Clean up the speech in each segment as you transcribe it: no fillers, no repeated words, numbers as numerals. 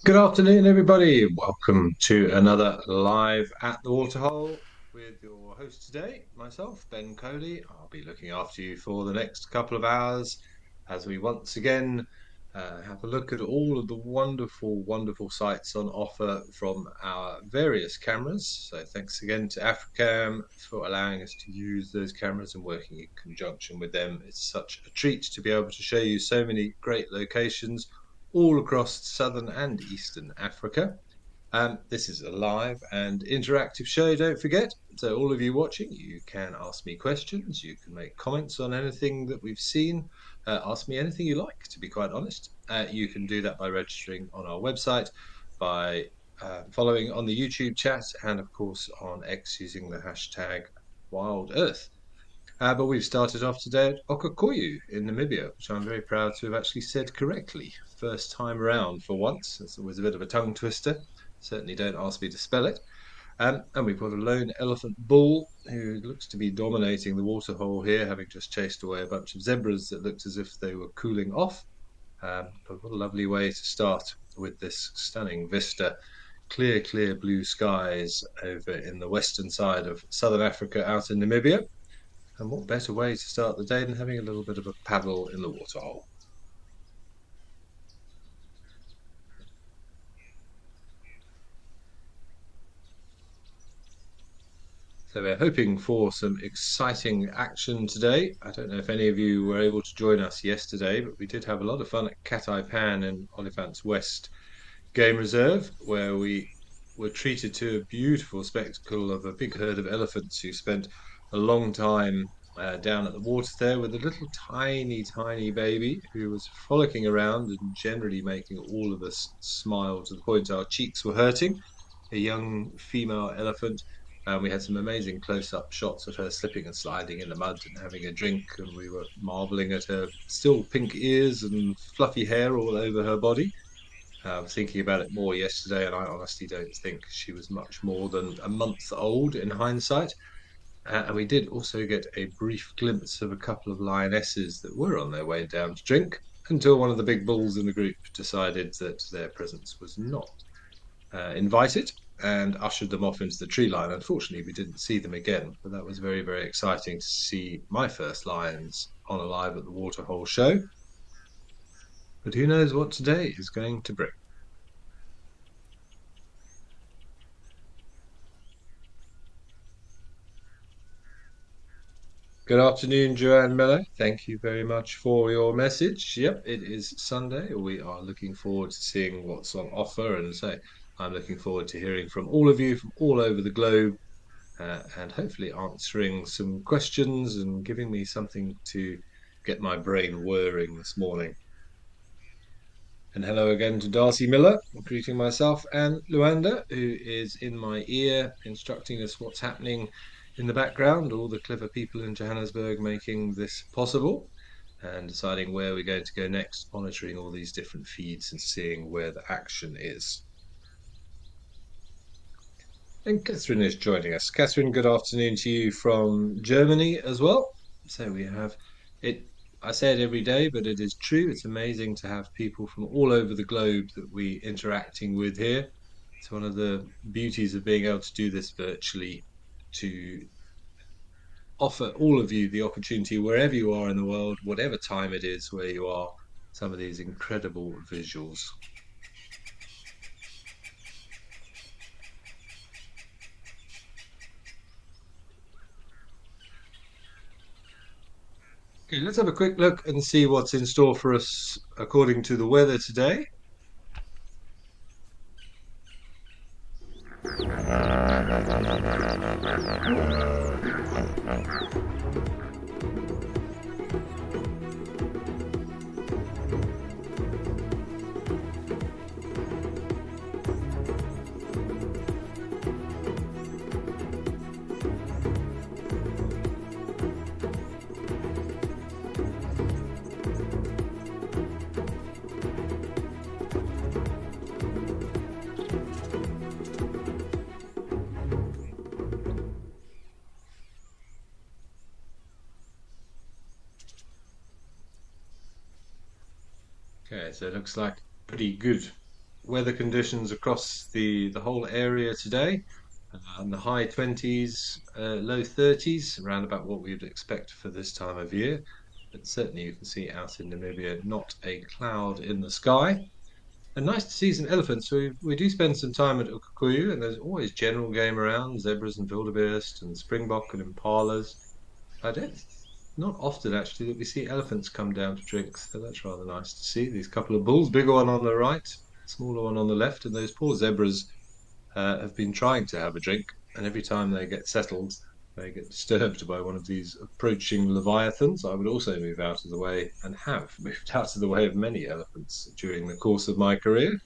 Good afternoon, everybody. Welcome to another live at the Waterhole with your host today, myself, Ben Coley. I'll be looking after you for the next couple of hours as we once again have a look at all of the wonderful, wonderful sights on offer from our various cameras. So thanks again to Africam for allowing us to use those cameras and working in conjunction with them. It's such a treat to be able to show you so many great locations all across southern and eastern Africa. This is a live and interactive show, don't forget. So all of you watching, you can ask me questions, you can make comments on anything that we've seen, ask me anything you like, to be quite honest. You can do that by registering on our website, by following on the YouTube chat, and of course on X using the hashtag WildEarth. But we've started off today at Okakoyu in Namibia, which I'm very proud to have actually said correctly. First time around for once. It's always a bit of a tongue twister. Certainly don't ask me to spell it. And we've got a lone elephant bull who looks to be dominating the waterhole here, having just chased away a bunch of zebras that looked as if they were cooling off. But what a lovely way to start with this stunning vista. Clear, clear blue skies over in the western side of southern Africa out in Namibia. And what better way to start the day than having a little bit of a paddle in the waterhole? So we're hoping for some exciting action today. I don't know if any of you were able to join us yesterday, but we did have a lot of fun at Cat-Eye Pan in Olifants West Game Reserve, where we were treated to a beautiful spectacle of a big herd of elephants who spent a long time down at the water there with a little tiny baby who was frolicking around and generally making all of us smile to the point our cheeks were hurting. A young female elephant. We had some amazing close-up shots of her slipping and sliding in the mud and having a drink, and we were marveling at her still pink ears and fluffy hair all over her body. I was thinking about it more yesterday, and I honestly don't think she was much more than a month old in hindsight. And we did also get a brief glimpse of a couple of lionesses that were on their way down to drink until one of the big bulls in the group decided that their presence was not invited and ushered them off into the tree line. Unfortunately, we didn't see them again, but that was very, very exciting to see my first lions on a live at the Waterhole show. But who knows what today is going to bring. Good afternoon, Joanne Miller. Thank you very much for your message. Yep, it is Sunday. We are looking forward to seeing what's on offer, and so I'm looking forward to hearing from all of you from all over the globe, and hopefully answering some questions and giving me something to get my brain whirring this morning. And hello again to Darcy Miller, greeting myself, and Luanda, who is in my ear, instructing us what's happening in the background, all the clever people in Johannesburg making this possible, and deciding where we're going to go next, monitoring all these different feeds and seeing where the action is. And Catherine is joining us. Catherine, good afternoon to you from Germany as well. So we have it. I say it every day, but it is true. It's amazing to have people from all over the globe that we're interacting with here. It's one of the beauties of being able to do this virtually, to offer all of you the opportunity, wherever you are in the world, whatever time it is where you are, some of these incredible visuals. Okay, let's have a quick look and see what's in store for us according to the weather today. So it looks like pretty good weather conditions across the whole area today. In the high 20s, low 30s, around about what we would expect for this time of year. But certainly you can see out in Namibia, not a cloud in the sky. And nice to see some elephants. We do spend some time at Ukukuyu, and there's always general game around, zebras and wildebeest and springbok and impalas. I don't, not often actually that we see elephants come down to drink, so that's rather nice to see. These couple of bulls, bigger one on the right, smaller one on the left, and those poor zebras have been trying to have a drink, and every time they get settled, they get disturbed by one of these approaching leviathans. I would also move out of the way, and have moved out of the way of many elephants during the course of my career.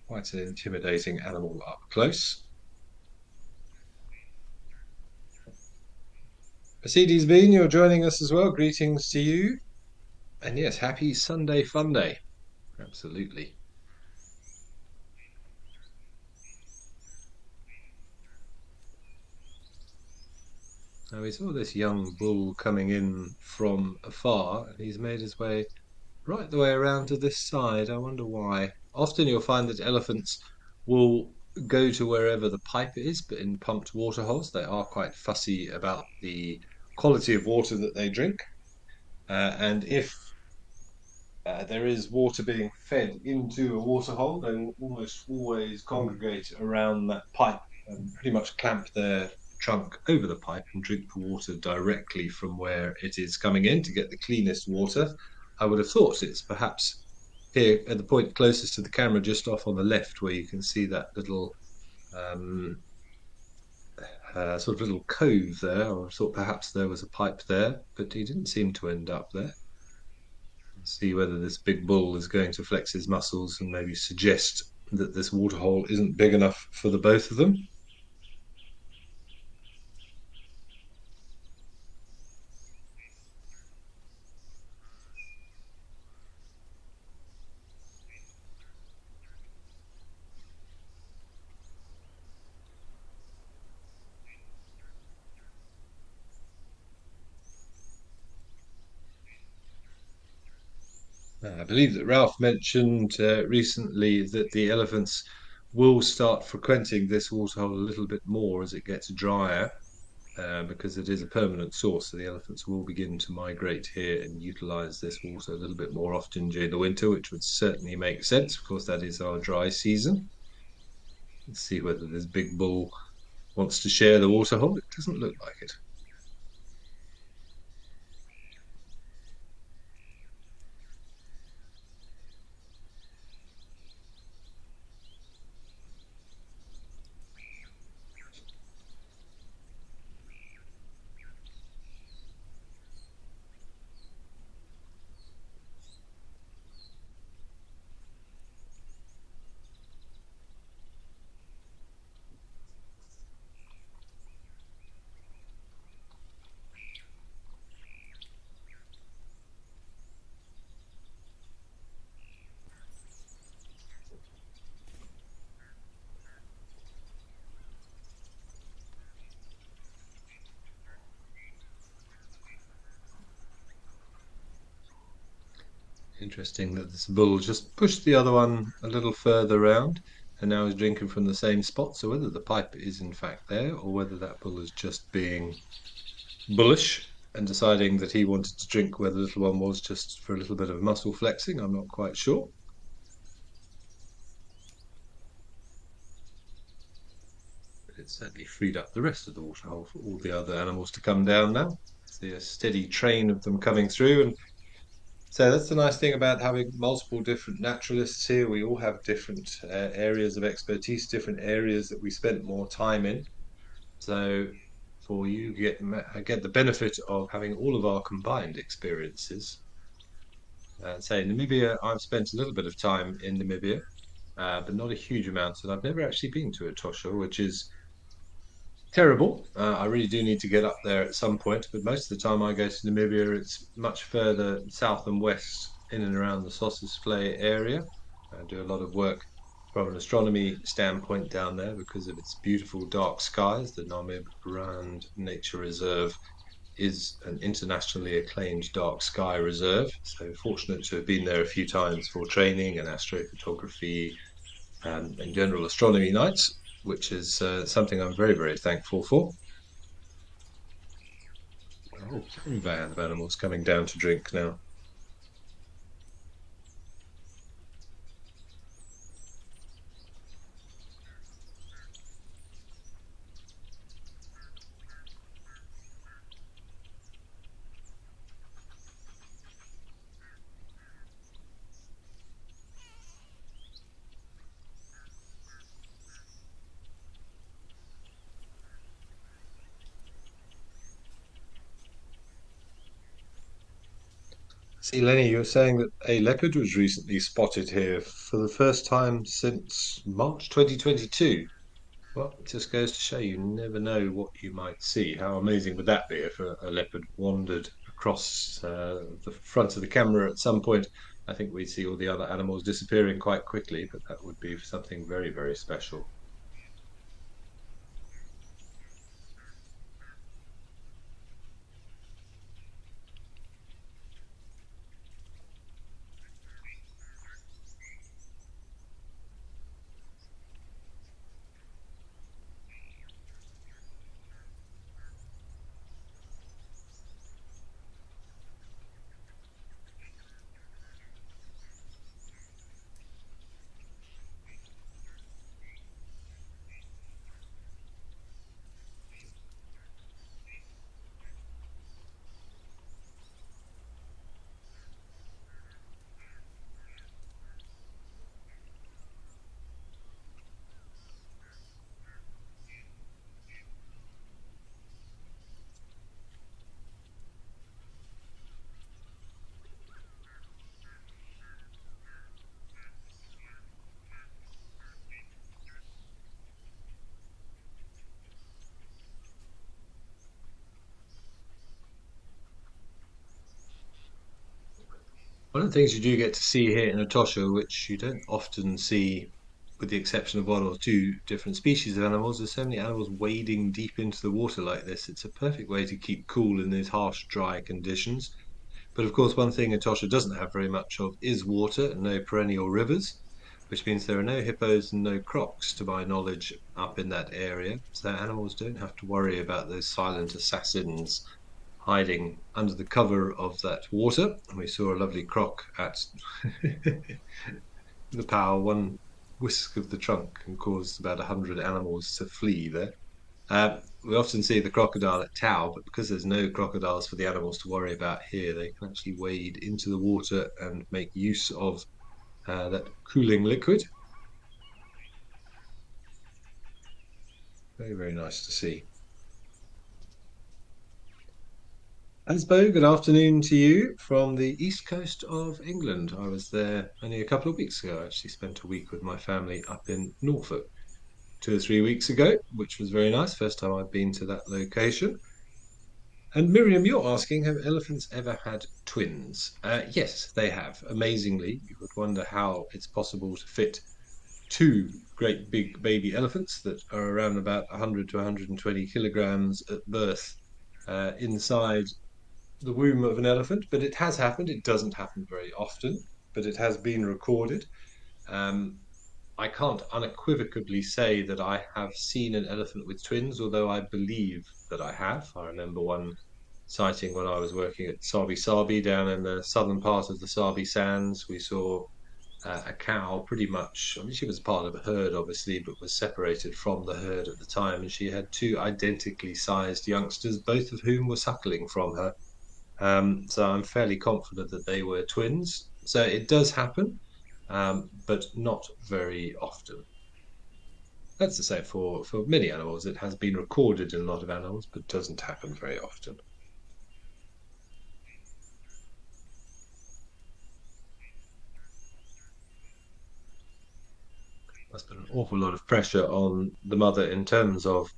Quite an intimidating animal up close. Mercedes Bean, you're joining us as well. Greetings to you. And yes, happy Sunday Fun Day. Absolutely. Now we saw this young bull coming in from afar, and he's made his way right the way around to this side. I wonder why. Often you'll find that elephants will go to wherever the pipe is, but in pumped water holes, they are quite fussy about the quality of water that they drink. And if there is water being fed into a water hole, they will almost always congregate around that pipe and pretty much clamp their trunk over the pipe and drink the water directly from where it is coming in to get the cleanest water. I would have thought it's perhaps here at the point closest to the camera, just off on the left, where you can see that little sort of little cove there. I thought perhaps there was a pipe there, but he didn't seem to end up there. Let's see whether this big bull is going to flex his muscles and maybe suggest that this waterhole isn't big enough for the both of them. I believe that Ralph mentioned recently that the elephants will start frequenting this waterhole a little bit more as it gets drier, because it is a permanent source. So the elephants will begin to migrate here and utilize this water a little bit more often during the winter, which would certainly make sense. Of course, that is our dry season. Let's see whether this big bull wants to share the waterhole. It doesn't look like it. Interesting that this bull just pushed the other one a little further round and now is drinking from the same spot. So whether the pipe is in fact there, or whether that bull is just being bullish and deciding that he wanted to drink where the little one was just for a little bit of muscle flexing, I'm not quite sure. But it's certainly freed up the rest of the waterhole for all the other animals to come down now. See a steady train of them coming through, and so that's the nice thing about having multiple different naturalists here. We all have different areas of expertise, different areas that we spent more time in. So for you get the benefit of having all of our combined experiences. Say in Namibia, I've spent a little bit of time in Namibia, but not a huge amount, and I've never actually been to Etosha, which is terrible. I really do need to get up there at some point, but most of the time I go to Namibia, it's much further south and west in and around the Sossusvlei area. I do a lot of work from an astronomy standpoint down there because of its beautiful dark skies. The Namib Grand Nature Reserve is an internationally acclaimed dark sky reserve. So fortunate to have been there a few times for training and astrophotography and general astronomy nights, which is something I'm very, very thankful for. Oh, caravan of animals coming down to drink now. See, Lenny, you're saying that a leopard was recently spotted here for the first time since March 2022. Well, it just goes to show you never know what you might see. How amazing would that be if a leopard wandered across the front of the camera at some point? I think we'd see all the other animals disappearing quite quickly, but that would be something very, very special. One of the things you do get to see here in Etosha, which you don't often see, with the exception of one or two different species of animals, there's so many animals wading deep into the water like this. It's a perfect way to keep cool in these harsh, dry conditions. But of course, one thing Etosha doesn't have very much of is water and no perennial rivers, which means there are no hippos and no crocs, to my knowledge, up in that area. So animals don't have to worry about those silent assassins hiding under the cover of that water. We saw a lovely croc at the power, one whisk of the trunk and caused about 100 animals to flee there. We often see the crocodile at Tau, but because there's no crocodiles for the animals to worry about here, they can actually wade into the water and make use of that cooling liquid. Very, very nice to see. Asbo, good afternoon to you from the east coast of England. I was there only a couple of weeks ago. I actually spent a week with my family up in Norfolk 2 or 3 weeks ago, which was very nice. First time I've been to that location. And Miriam, you're asking, have elephants ever had twins? Yes, they have. Amazingly, you would wonder how it's possible to fit two great big baby elephants that are around about 100 to 120 kilograms at birth inside the womb of an elephant, but it has happened. It doesn't happen very often, but it has been recorded. Um, I can't unequivocally say that I have seen an elephant with twins, although I believe that I have. I remember one sighting when I was working at Sabi Sabi down in the southern part of the Sabi Sands. We saw a cow pretty much, I mean, she was part of a herd, obviously, but was separated from the herd at the time, and she had two identically sized youngsters, both of whom were suckling from her. So I'm fairly confident that they were twins. So it does happen, but not very often. That's the same for many animals. It has been recorded in a lot of animals, but doesn't happen very often. Must put an awful lot of pressure on the mother in terms of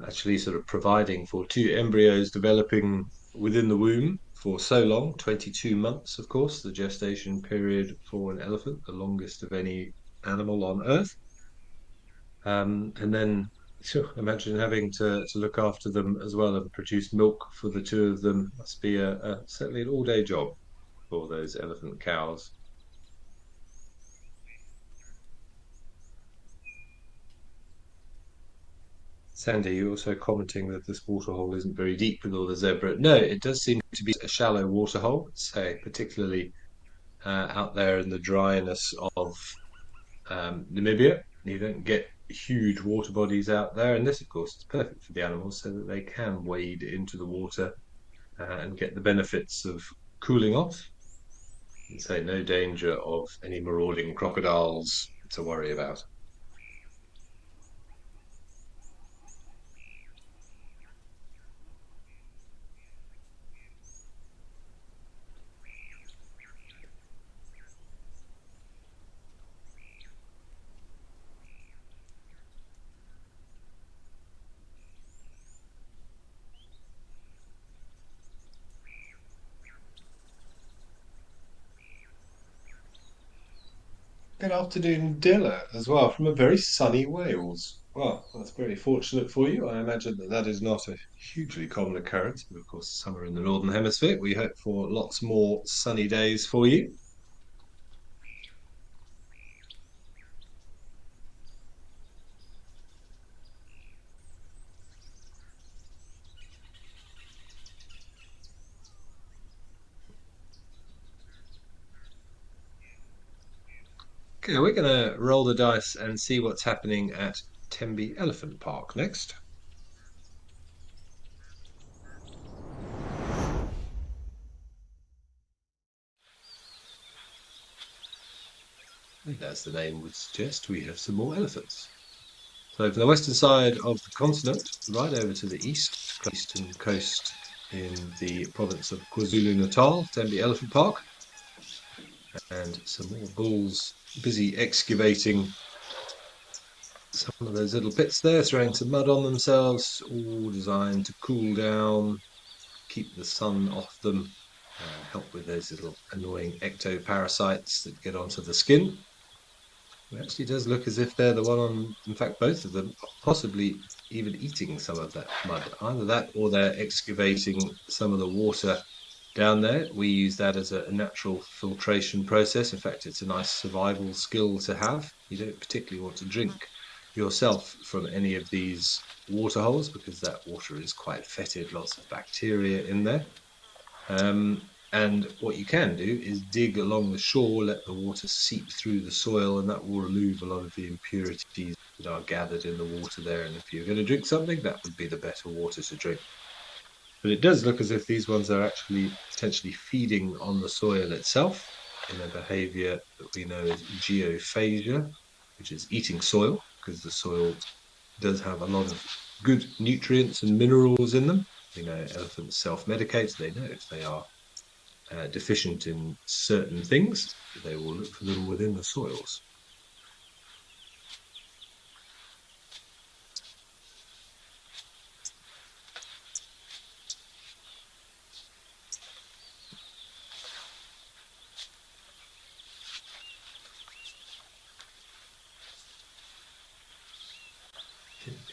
actually sort of providing for two embryos developing within the womb for so long, 22 months, of course, the gestation period for an elephant, the longest of any animal on Earth. And then Sure. Imagine having to look after them as well and produce milk for the two of them. Must be certainly an all-day job for those elephant cows. Sandy, you're also commenting that this waterhole isn't very deep with all the zebra. No, it does seem to be a shallow waterhole, say, particularly out there in the dryness of Namibia. You don't get huge water bodies out there, and this, of course, is perfect for the animals so that they can wade into the water and get the benefits of cooling off. And say no danger of any marauding crocodiles to worry about. Good afternoon, Dilla, as well, from a very sunny Wales. Well, that's very fortunate for you. I imagine that that is not a hugely common occurrence, but of course, summer in the Northern Hemisphere. We hope for lots more sunny days for you. Okay, we're going to roll the dice and see what's happening at Tembe Elephant Park next. And as the name would suggest, we have some more elephants. So from the western side of the continent, right over to the eastern coast in the province of KwaZulu-Natal, Tembe Elephant Park, and some more bulls busy excavating some of those little pits there, throwing some mud on themselves, all designed to cool down, keep the sun off them, help with those little annoying ectoparasites that get onto the skin. It actually does look as if they're the one on, in fact, both of them, possibly even eating some of that mud. Either that or they're excavating some of the water down there. We use that as a natural filtration process. In fact, it's a nice survival skill to have. You don't particularly want to drink yourself from any of these water holes because that water is quite fetid, lots of bacteria in there. And what you can do is dig along the shore, let the water seep through the soil, and that will remove a lot of the impurities that are gathered in the water there. And if you're going to drink something, that would be the better water to drink. But it does look as if these ones are actually potentially feeding on the soil itself in a behavior that we know as geophagia, which is eating soil, because the soil does have a lot of good nutrients and minerals in them. We know elephants self-medicate, they know if they are deficient in certain things, they will look for them within the soils.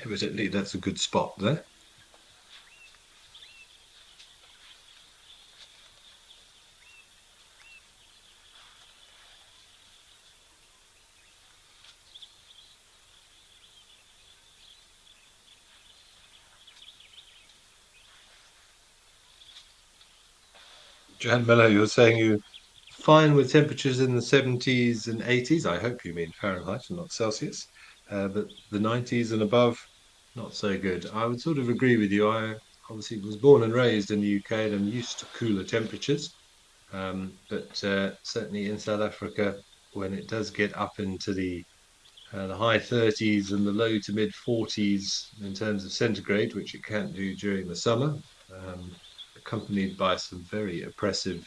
Evidently, that's a good spot there. Jan Miller, you're saying you're fine with temperatures in the 70s and 80s. I hope you mean Fahrenheit and not Celsius. But the 90s and above, not so good. I would sort of agree with you. I obviously was born and raised in the UK and I'm used to cooler temperatures. But certainly in South Africa, when it does get up into the high 30s and the low to mid 40s in terms of centigrade, which it can't do during the summer, um, accompanied by some very oppressive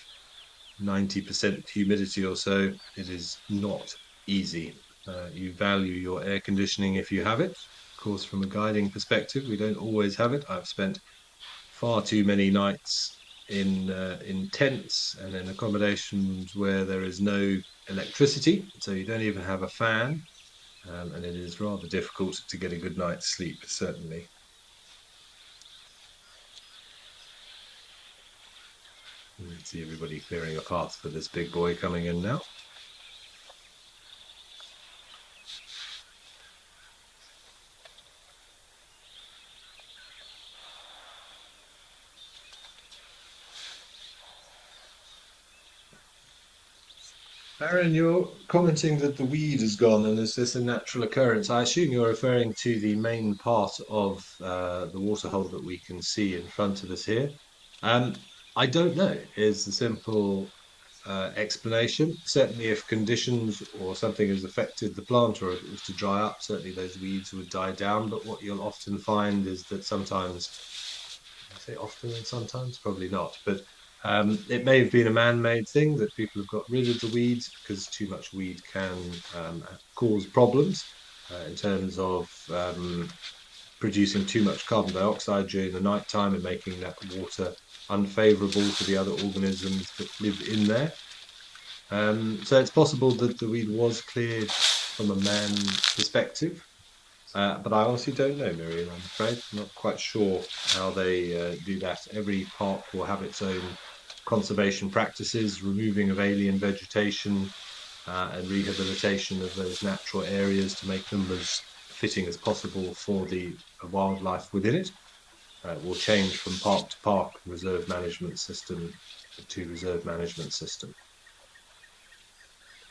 90% humidity or so, it is not easy. You value your air conditioning if you have it. Of course, from a guiding perspective, we don't always have it. I've spent far too many nights in tents and in accommodations where there is no electricity, so you don't even have a fan. and it is rather difficult to get a good night's sleep, certainly. You can see everybody clearing a path for this big boy coming in now. Aaron, you're commenting that the weed is gone and is this a natural occurrence? I assume you're referring to the main part of the waterhole that we can see in front of us here. Um, I don't know, is the simple explanation. Certainly, if conditions or something has affected the plant or if it was to dry up, certainly those weeds would die down. But what you'll often find is that sometimes, I say often and sometimes, probably not, but it may have been a man-made thing that people have got rid of the weeds because too much weed can cause problems in terms of producing too much carbon dioxide during the night time and making that water unfavorable for the other organisms that live in there. So it's possible that the weed was cleared from a man perspective, but I honestly don't know, Miriam. I'm afraid I'm not quite sure how they do that. Every park will have its own conservation practices, removing of alien vegetation, and rehabilitation of those natural areas to make them as fitting as possible for the wildlife within it. Will change from park to park, reserve management system to reserve management system.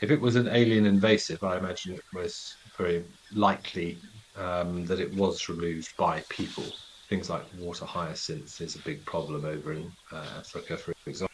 If it was an alien invasive, I imagine it was very likely that it was removed by people. Things like water hyacinth is a big problem over in Africa, for example.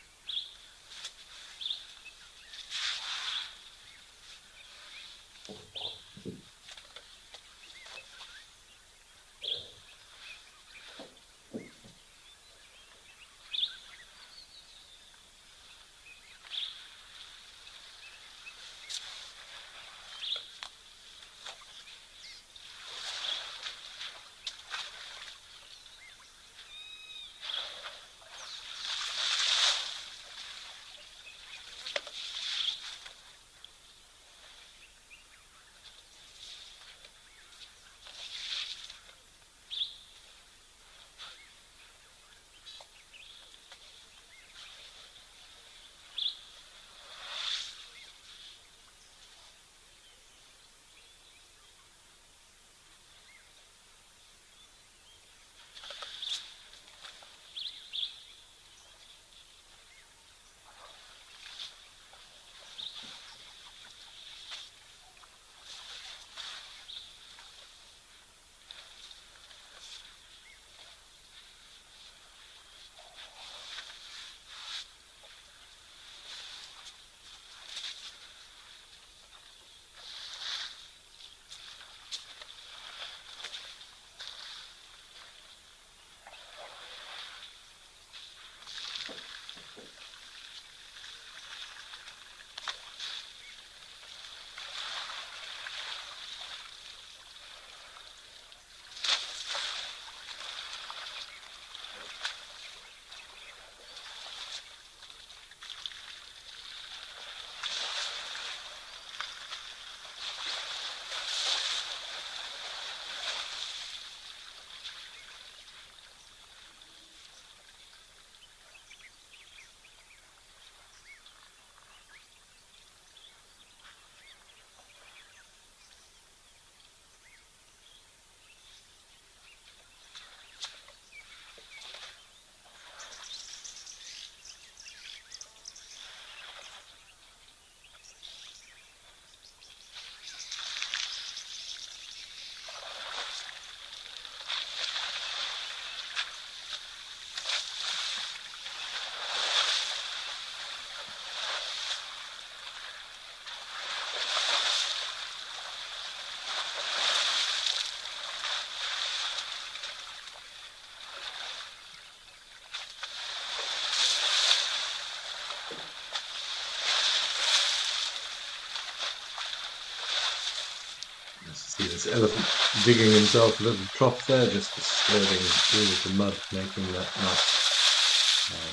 See this elephant digging himself a little trough there, just disturbing all of the mud, making that nice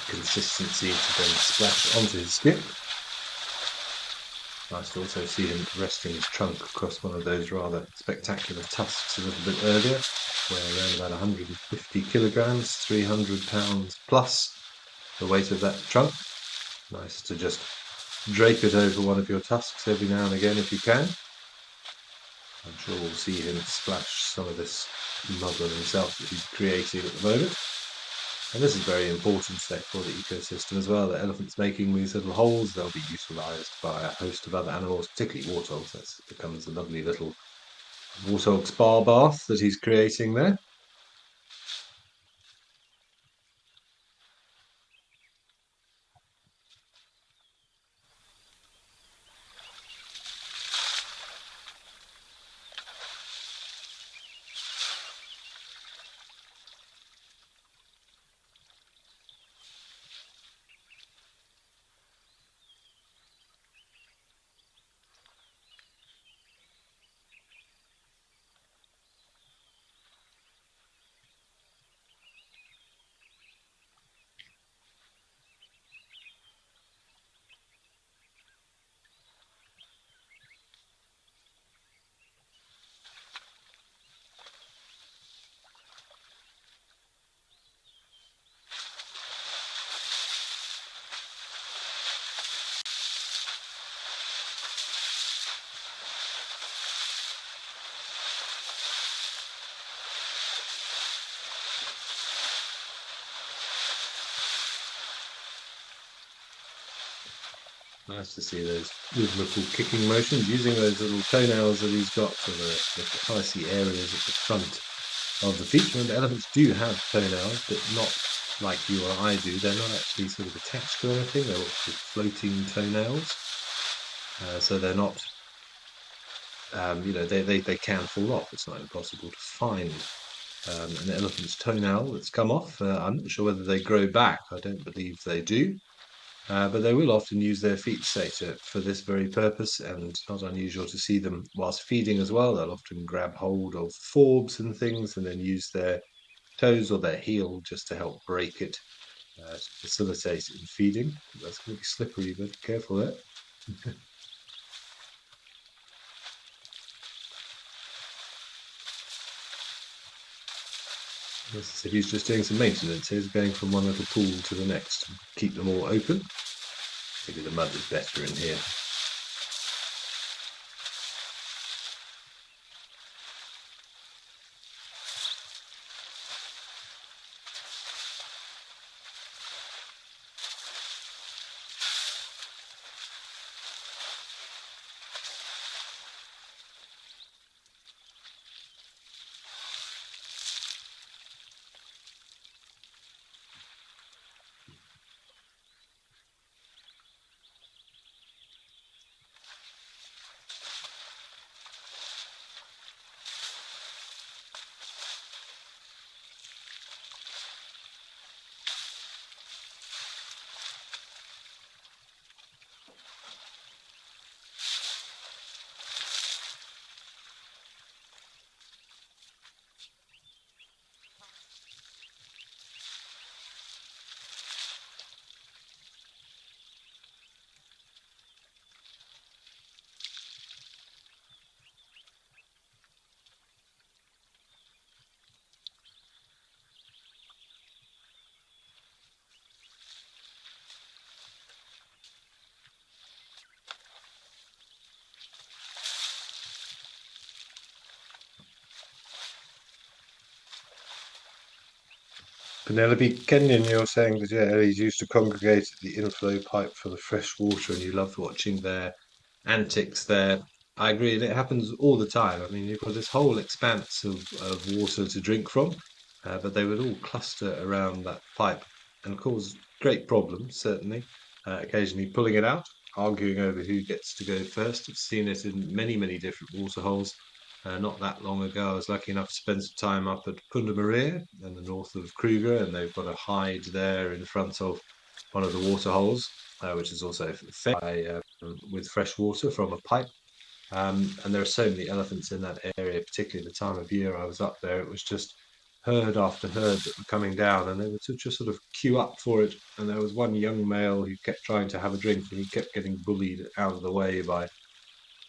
consistency to then splash onto his skin. Nice to also see him resting his trunk across one of those rather spectacular tusks a little bit earlier, where around about 150 kilograms, 300 pounds plus the weight of that trunk. Nice to just drape it over one of your tusks every now and again if you can. I'm sure we'll see him splash some of this mud on himself that he's creating at the moment. And this is a very important step for the ecosystem as well. The elephants making these little holes, they'll be utilised by a host of other animals, particularly warthogs. That becomes a lovely little warthog spa bath that he's creating there. Nice to see those rhythmical kicking motions, using those little toenails that he's got for the icy areas at the front of the feet. Remember, elephants do have toenails, but not like you or I do. They're not actually sort of attached to anything. They're what's called floating toenails. So they're not, they can fall off. It's not impossible to find an elephant's toenail that's come off. I'm not sure whether they grow back. I don't believe they do. But they will often use their feet, say, for this very purpose, and it's not unusual to see them whilst feeding as well. They'll often grab hold of forbs and things and then use their toes or their heel just to help break it to facilitate in feeding. That's going to be slippery, but careful there. So he's just doing some maintenance. He's going from one little pool to the next. Keep them all open. Maybe the mud is better in here. Penelope Kenyon, you're saying that he's used to congregate at the inflow pipe for the fresh water, and you loved watching their antics there. I agree, and it happens all the time. I mean, you've got this whole expanse of water to drink from, but they would all cluster around that pipe and cause great problems, certainly. Occasionally pulling it out, arguing over who gets to go first. I've seen it in many, many different waterholes. Not that long ago, I was lucky enough to spend some time up at Punda Maria in the north of Kruger, and they've got a hide there in front of one of the waterholes, which is also fed with fresh water from a pipe. And there are so many elephants in that area, particularly the time of year I was up there. It was just herd after herd that were coming down, and they would just sort of queue up for it. And there was one young male who kept trying to have a drink, and he kept getting bullied out of the way by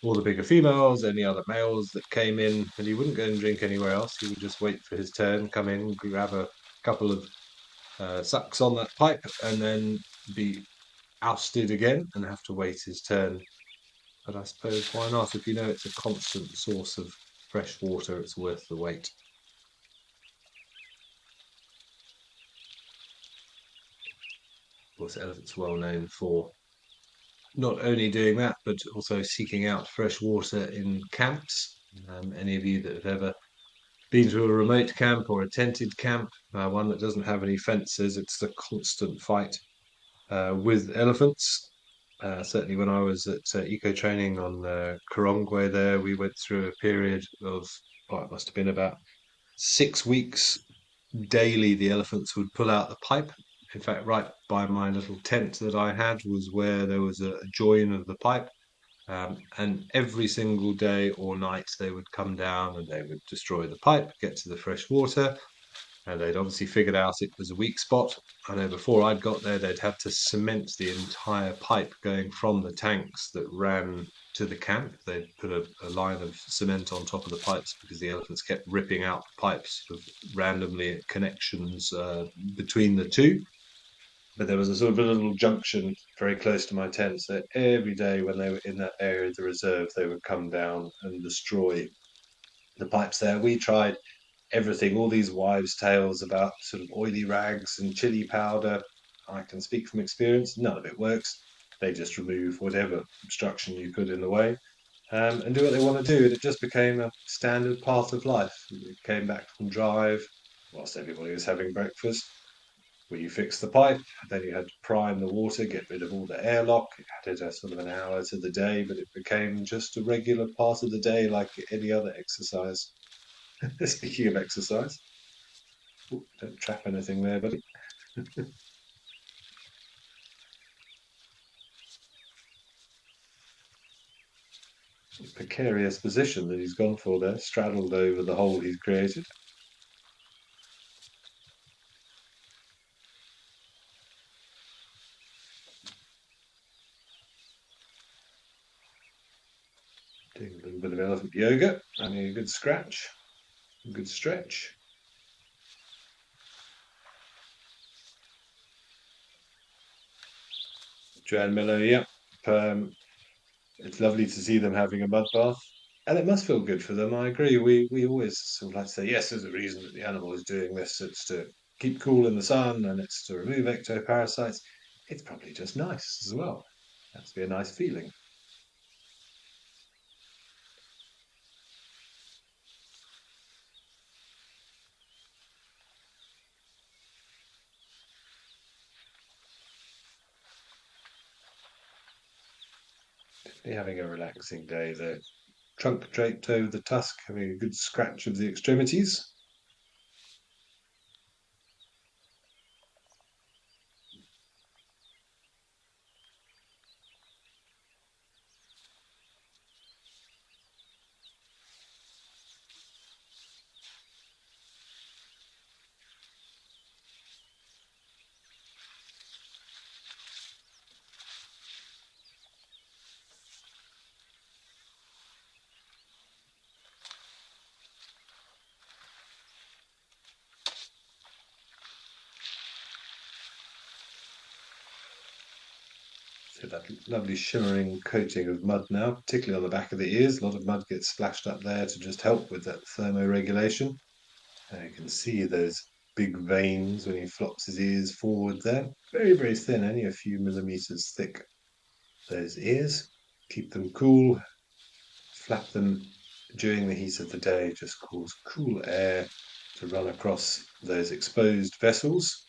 all the bigger females, any other males that came in, and he wouldn't go and drink anywhere else. He would just wait for his turn, come in, grab a couple of sucks on that pipe, and then be ousted again and have to wait his turn. But I suppose why not? If you know it's a constant source of fresh water, it's worth the wait. Of course, elephants are well known for not only doing that, but also seeking out fresh water in camps. Any of you that have ever been to a remote camp or a tented camp, one that doesn't have any fences, it's the constant fight with elephants. Certainly, when I was at eco training on Korongwe, there we went through a period of, oh, it must have been about 6 weeks. Daily, the elephants would pull out the pipe. In fact, right by my little tent that I had was where there was a join of the pipe. And every single day or night, they would come down and they would destroy the pipe, get to the fresh water, and they'd obviously figured out it was a weak spot. I know before I'd got there, they'd had to cement the entire pipe going from the tanks that ran to the camp. They'd put a line of cement on top of the pipes because the elephants kept ripping out the pipes sort of randomly at connections between the two. But there was a sort of a little junction very close to my tent, so every day when they were in that area of the reserve, they would come down and destroy the pipes there. We tried everything, all these wives' tales about sort of oily rags and chili powder. I can speak from experience, none of it works. They just remove whatever obstruction you put in the way and do what they want to do. And it just became a standard part of life. We came back from drive whilst everybody was having breakfast, where you fix the pipe, then you had to prime the water, get rid of all the airlock. It added a sort of an hour to the day, but it became just a regular part of the day like any other exercise. Speaking of exercise, ooh, don't trap anything there, buddy. Precarious position that he's gone for there, straddled over the hole he's created. Doing a little bit of elephant yoga, having a good scratch, a good stretch. Joanne Mello, yeah. It's lovely to see them having a mud bath. And it must feel good for them. I agree. We always sort of like to say, yes, there's a reason that the animal is doing this. It's to keep cool in the sun and it's to remove ectoparasites. It's probably just nice as well. That's be a nice feeling. Definitely having a relaxing day. The trunk draped over the tusk, having a good scratch of the extremities. So that lovely shimmering coating of mud now, particularly on the back of the ears. A lot of mud gets splashed up there to just help with that thermoregulation. And you can see those big veins when he flops his ears forward there. Very, very thin, only a few millimeters thick. Those ears, keep them cool, flap them during the heat of the day, just cause cool air to run across those exposed vessels.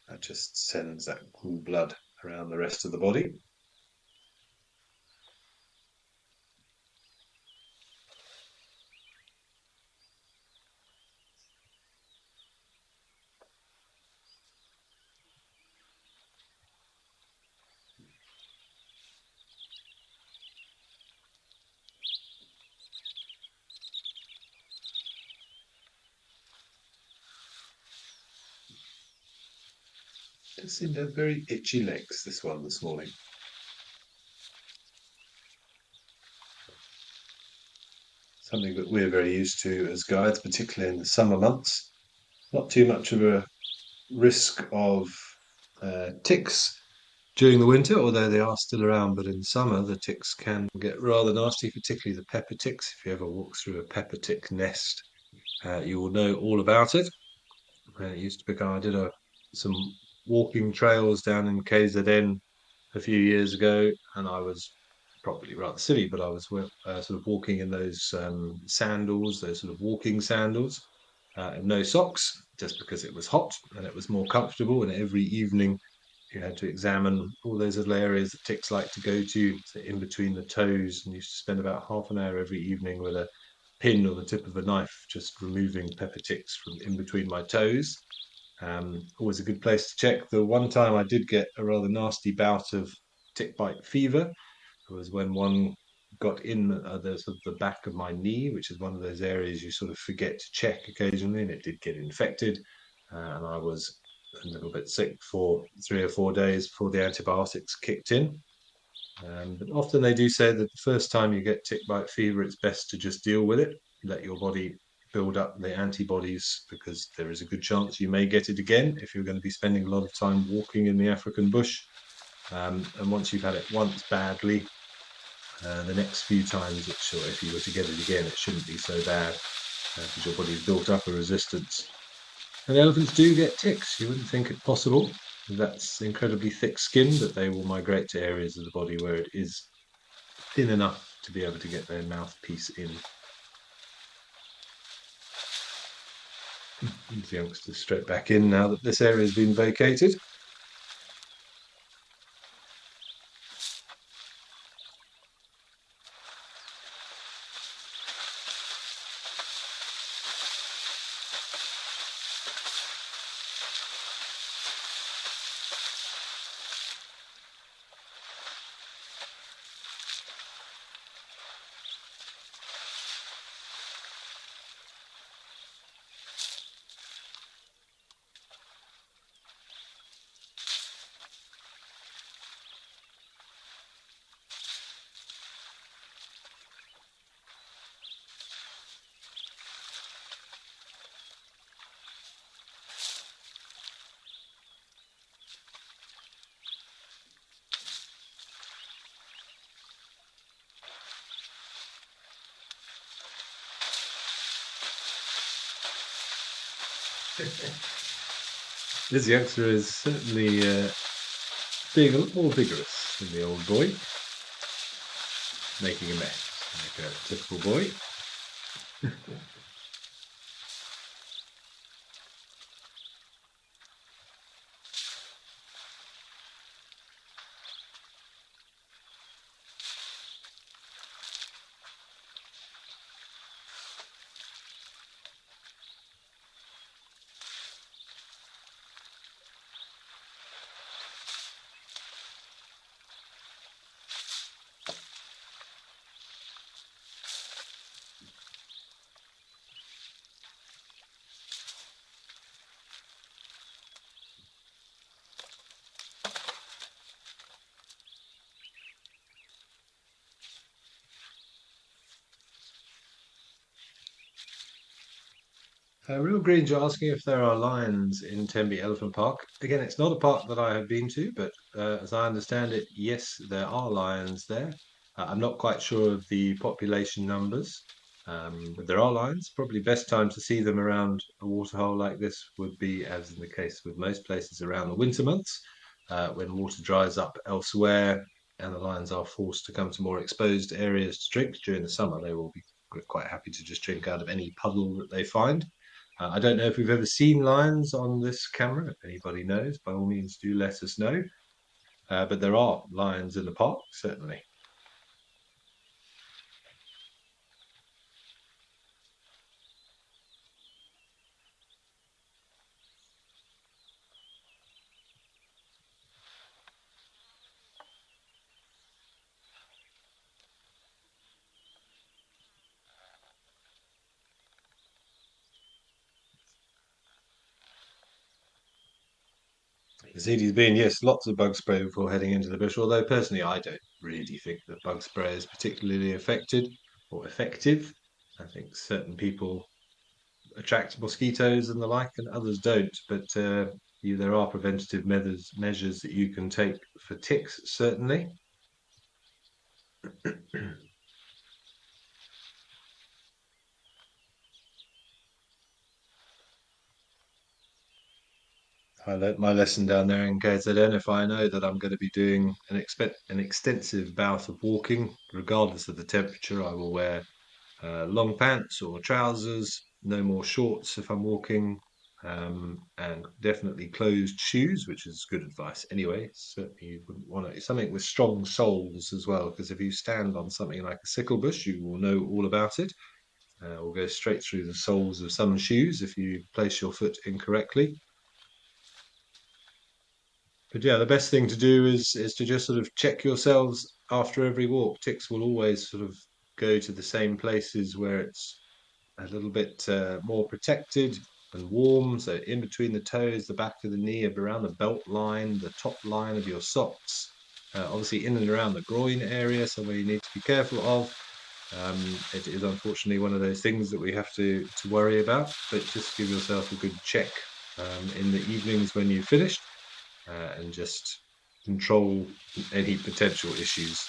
That just sends that cool blood around the rest of the body. Just seemed to have very itchy legs, this one this morning. Something that we're very used to as guides, particularly in the summer months. Not too much of a risk of ticks during the winter, although they are still around. But in summer, the ticks can get rather nasty, particularly the pepper ticks. If you ever walk through a pepper tick nest, you will know all about it. It used to be, I did some walking trails down in KZN a few years ago, and I was probably rather silly, but I was sort of walking in those sandals, those sort of walking sandals, and no socks, just because it was hot and it was more comfortable. And every evening, you had to examine all those little areas that ticks like to go to, so in between the toes, and used to spend about half an hour every evening with a pin or the tip of a knife, just removing pepper ticks from in between my toes. Always a good place to check. The one time I did get a rather nasty bout of tick bite fever was when one got in the sort of the back of my knee, which is one of those areas you sort of forget to check occasionally, and it did get infected, and I was a little bit sick for 3 or 4 days before the antibiotics kicked in. But often they do say that the first time you get tick bite fever, it's best to just deal with it, let your body build up the antibodies, because there is a good chance you may get it again if you're going to be spending a lot of time walking in the African bush. And once you've had it once badly, the next few times, or if you were to get it again, it shouldn't be so bad because your body's built up a resistance. And elephants do get ticks. You wouldn't think it possible. That's incredibly thick skin, but they will migrate to areas of the body where it is thin enough to be able to get their mouthpiece in. The youngsters straight back in now that this area has been vacated. This youngster is certainly being a lot more vigorous than the old boy, making a mess, like a typical boy. Real Green's asking if there are lions in Tembe Elephant Park. Again, it's not a park that I have been to, but as I understand it, yes, there are lions there. I'm not quite sure of the population numbers, but there are lions. Probably best time to see them around a waterhole like this would be, as in the case with most places, around the winter months, when water dries up elsewhere and the lions are forced to come to more exposed areas to drink. During the summer, they will be quite happy to just drink out of any puddle that they find. I don't know if we've ever seen lions on this camera. If anybody knows, by all means, do let us know. But there are lions in the park, certainly. CD's been, yes, lots of bug spray before heading into the bush, although personally I don't really think that bug spray is particularly affected or effective. I think certain people attract mosquitoes and the like, and others don't. But there are preventative measures that you can take for ticks, certainly. I learnt my lesson down there in KZN. If I know that I'm going to be doing an extensive bout of walking, regardless of the temperature, I will wear long pants or trousers, no more shorts if I'm walking, and definitely closed shoes, which is good advice anyway. Certainly, you wouldn't want to, something with strong soles as well, because if you stand on something like a sickle bush, you will know all about it. Or go straight through the soles of some shoes if you place your foot incorrectly. But yeah, the best thing to do is to just sort of check yourselves after every walk. Ticks will always sort of go to the same places where it's a little bit more protected and warm. So in between the toes, the back of the knee, around the belt line, the top line of your socks. Obviously in and around the groin area, somewhere you need to be careful of. It is unfortunately one of those things that we have to worry about, but just give yourself a good check in the evenings when you've finished and just control any potential issues.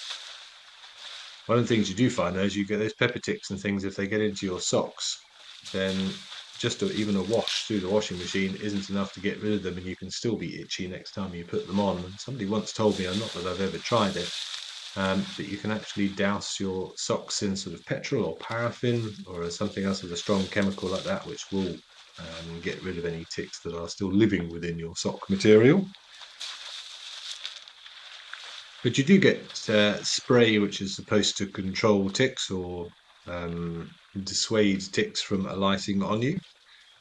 One of the things you do find though is you get those pepper ticks and things, if they get into your socks, then even a wash through the washing machine isn't enough to get rid of them, and you can still be itchy next time you put them on. And somebody once told me, not that I've ever tried it, that you can actually douse your socks in sort of petrol or paraffin or something else with a strong chemical like that, which will get rid of any ticks that are still living within your sock material. But you do get spray, which is supposed to control ticks or dissuade ticks from alighting on you.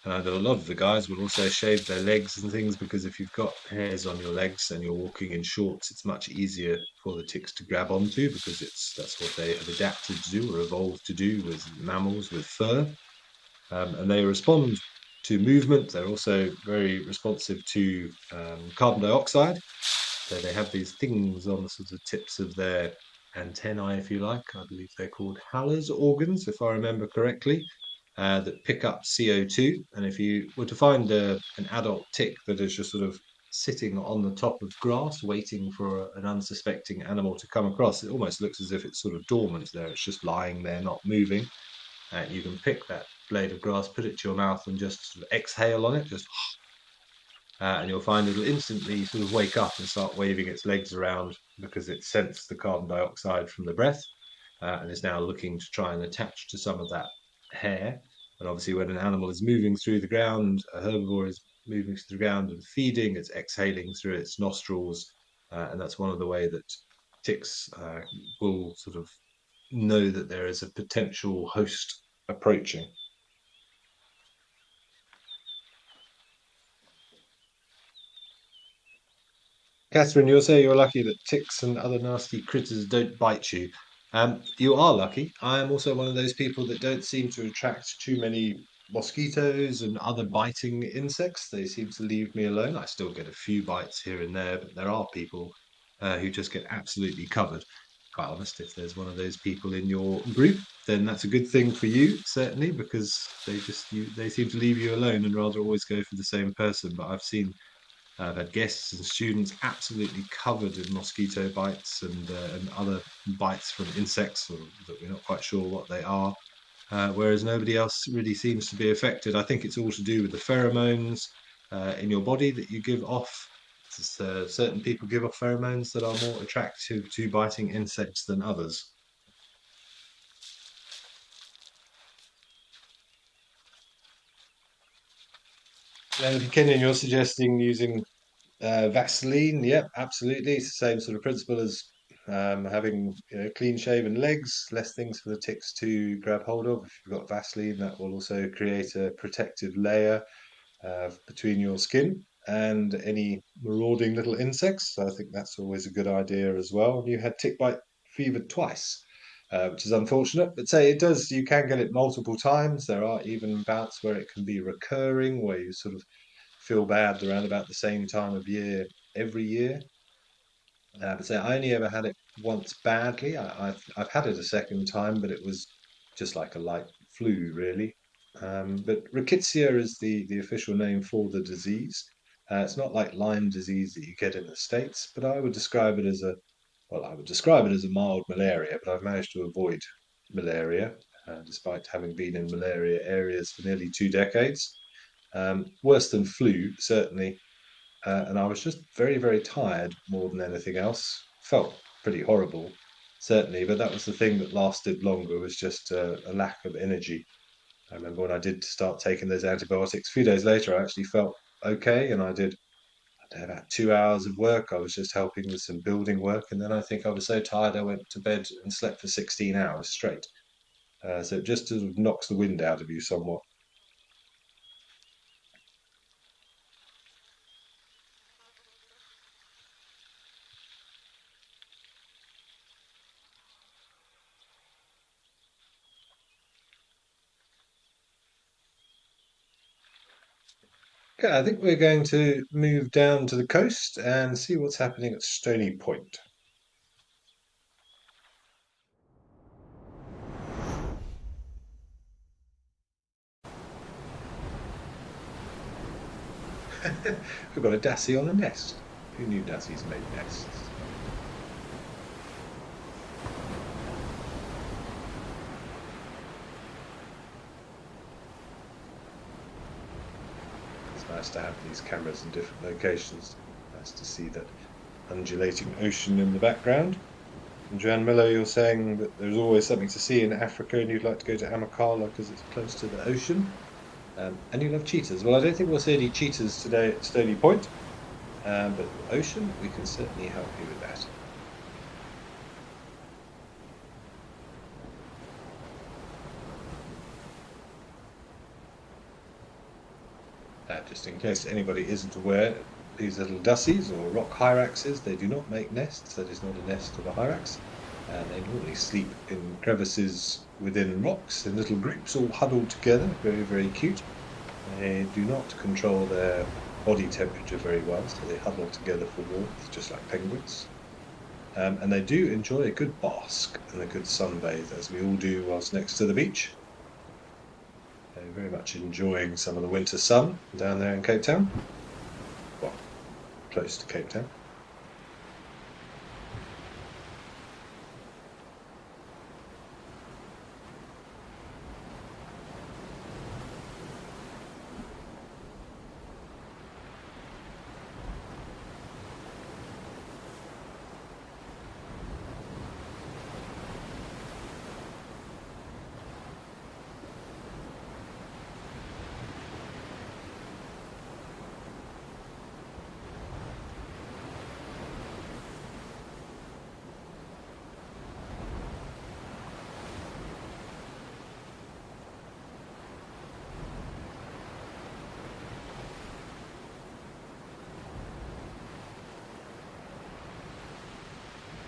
A lot of the guys will also shave their legs and things, because if you've got hairs on your legs and you're walking in shorts, it's much easier for the ticks to grab onto, because that's what they have adapted to do or evolved to do with mammals with fur. And they respond to movement. They're also very responsive to carbon dioxide. So they have these things on the sort of tips of their antennae, if you like. I believe they're called Haller's organs, if I remember correctly, that pick up CO2. And if you were to find an adult tick that is just sort of sitting on the top of grass, waiting for an unsuspecting animal to come across, it almost looks as if it's sort of dormant there. It's just lying there, not moving. You can pick that blade of grass, put it to your mouth, and just sort of exhale on it, just and you'll find it'll instantly sort of wake up and start waving its legs around, because it sensed the carbon dioxide from the breath and is now looking to try and attach to some of that hair. And obviously, when an animal is moving through the ground, a herbivore is moving through the ground and feeding, it's exhaling through its nostrils. And that's one of the way that ticks will sort of know that there is a potential host approaching. Catherine, you'll say you're lucky that ticks and other nasty critters don't bite you. You are lucky. I am also one of those people that don't seem to attract too many mosquitoes and other biting insects. They seem to leave me alone. I still get a few bites here and there, but there are people who just get absolutely covered. Quite honest, if there's one of those people in your group, then that's a good thing for you, certainly, because they seem to leave you alone and rather always go for the same person. But I've had guests and students absolutely covered in mosquito bites and other bites from insects that we're not quite sure what they are, whereas nobody else really seems to be affected. I think it's all to do with the pheromones in your body that you give off. Certain people give off pheromones that are more attractive to biting insects than others. And Kenyon, you're suggesting using Vaseline, yep, absolutely. It's the same sort of principle as having clean shaven legs, less things for the ticks to grab hold of. If you've got Vaseline, that will also create a protective layer between your skin and any marauding little insects. So I think that's always a good idea as well. You had tick bite fever twice, which is unfortunate, but say you can get it multiple times. There are even bouts where it can be recurring, where you sort of feel bad around about the same time of year every year. But so I only ever had it once badly. I've had it a second time, but it was just like a light flu, really. But rickettsia is the official name for the disease. It's not like Lyme disease that you get in the States, but I would describe it as I would describe it as a mild malaria. But I've managed to avoid malaria, despite having been in malaria areas for nearly 2 decades. Worse than flu, certainly, and I was just very, very tired more than anything else. Felt pretty horrible, certainly, but that was the thing that lasted longer, was just a lack of energy. I remember when I did start taking those antibiotics, a few days later, I actually felt okay, and I did about 2 hours of work. I was just helping with some building work, and then I think I was so tired I went to bed and slept for 16 hours straight. So it just sort of knocks the wind out of you somewhat. Okay, I think we're going to move down to the coast and see what's happening at Stony Point. We've got a dassie on a nest. Who knew dassies made nests? It's nice to have these cameras in different locations. Nice to see that undulating ocean in the background. And Joanne Miller, you're saying that there's always something to see in Africa and you'd like to go to Amakala because it's close to the ocean. And you love cheetahs. Well, I don't think we'll see any cheetahs today at Stony Point, but ocean, we can certainly help you with that. Just in case anybody isn't aware, these little dassies or rock hyraxes, they do not make nests. That is not a nest of a hyrax. And they normally sleep in crevices within rocks in little groups, all huddled together. Very, very cute. They do not control their body temperature very well, so they huddle together for warmth, just like penguins. And they do enjoy a good bask and a good sunbathe, as we all do whilst next to the beach. They're very much enjoying some of the winter sun down there in Cape Town. Well, close to Cape Town.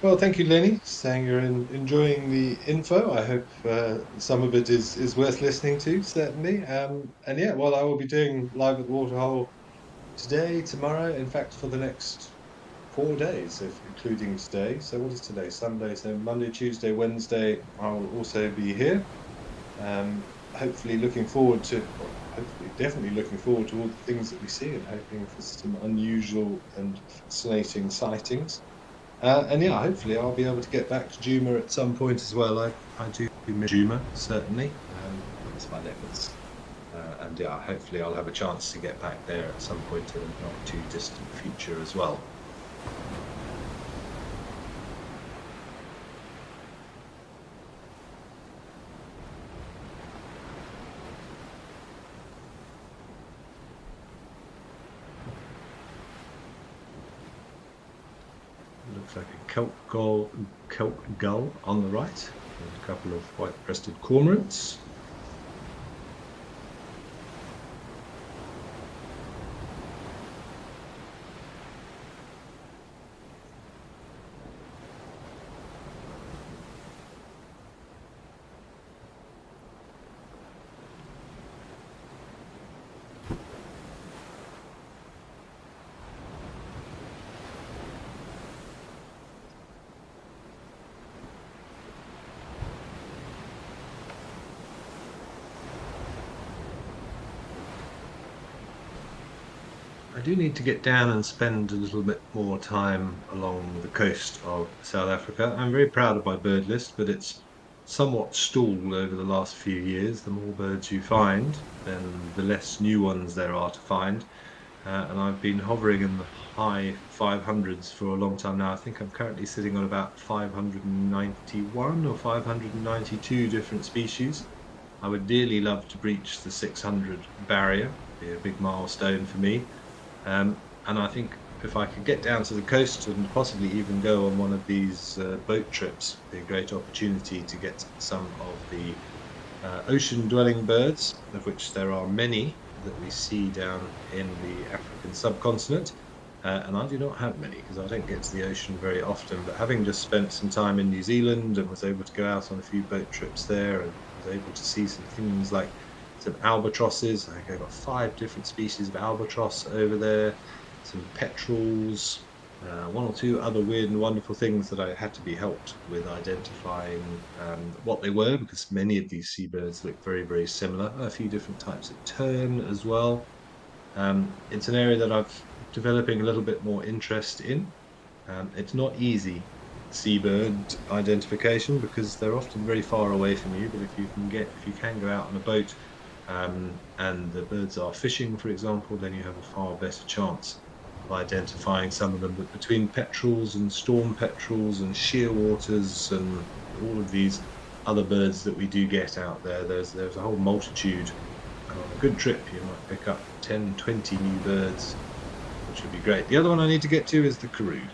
Well, thank you, Lenny, saying you're enjoying the info. I hope some of it is worth listening to, certainly. And yeah, well, I will be doing live at the Waterhole today, tomorrow, in fact, for the next 4 days, if including today. So what is today? Sunday. So Monday, Tuesday, Wednesday, I'll also be here. Hopefully looking forward to, well, hopefully definitely looking forward to all the things that we see and hoping for some unusual and fascinating sightings. And yeah, hopefully I'll be able to get back to Juma at some point as well. I do miss Juma, certainly. It's my efforts. And yeah, hopefully I'll have a chance to get back there at some point in the not too distant future as well. Looks like a kelp gull on the right, and a couple of white-breasted cormorants. I do need to get down and spend a little bit more time along the coast of South Africa. I'm very proud of my bird list, but it's somewhat stalled over the last few years. The more birds you find, then the less new ones there are to find. And I've been hovering in the high 500s for a long time now. I think I'm currently sitting on about 591 or 592 different species. I would dearly love to breach the 600 barrier, be a big milestone for me. And I think if I could get down to the coast and possibly even go on one of these boat trips, it'd be a great opportunity to get some of the ocean-dwelling birds, of which there are many that we see down in the African subcontinent. And I do not have many because I don't get to the ocean very often. But having just spent some time in New Zealand and was able to go out on a few boat trips there and was able to see some things like some albatrosses. I think I've got 5 different species of albatross over there, some petrels, one or two other weird and wonderful things that I had to be helped with identifying what they were, because many of these seabirds look very, very similar. A few different types of tern as well. It's an area that I've developing a little bit more interest in. It's not easy seabird identification because they're often very far away from you, but if you can go out on a boat and the birds are fishing, for example, then you have a far better chance of identifying some of them. But between petrels and storm petrels and shearwaters and all of these other birds that we do get out there, there's a whole multitude. And on a good trip, you might pick up 10, 20 new birds, which would be great. The other one I need to get to is the karoo.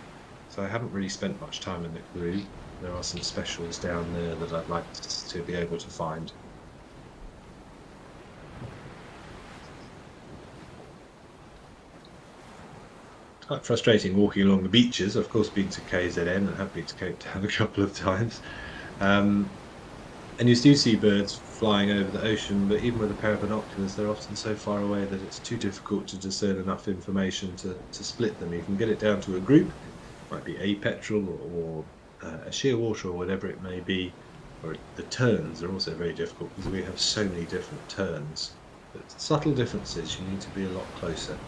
So I haven't really spent much time in the karoo. There are some specials down there that I'd like to be able to find. It's quite frustrating walking along the beaches. I've of course been to KZN and have been to Cape Town a couple of times. And you do see birds flying over the ocean, but even with a pair of binoculars, they're often so far away that it's too difficult to discern enough information to split them. You can get it down to a group, it might be a petrel or a shearwater or whatever it may be. Or the terns are also very difficult because we have so many different terns. But subtle differences, you need to be a lot closer.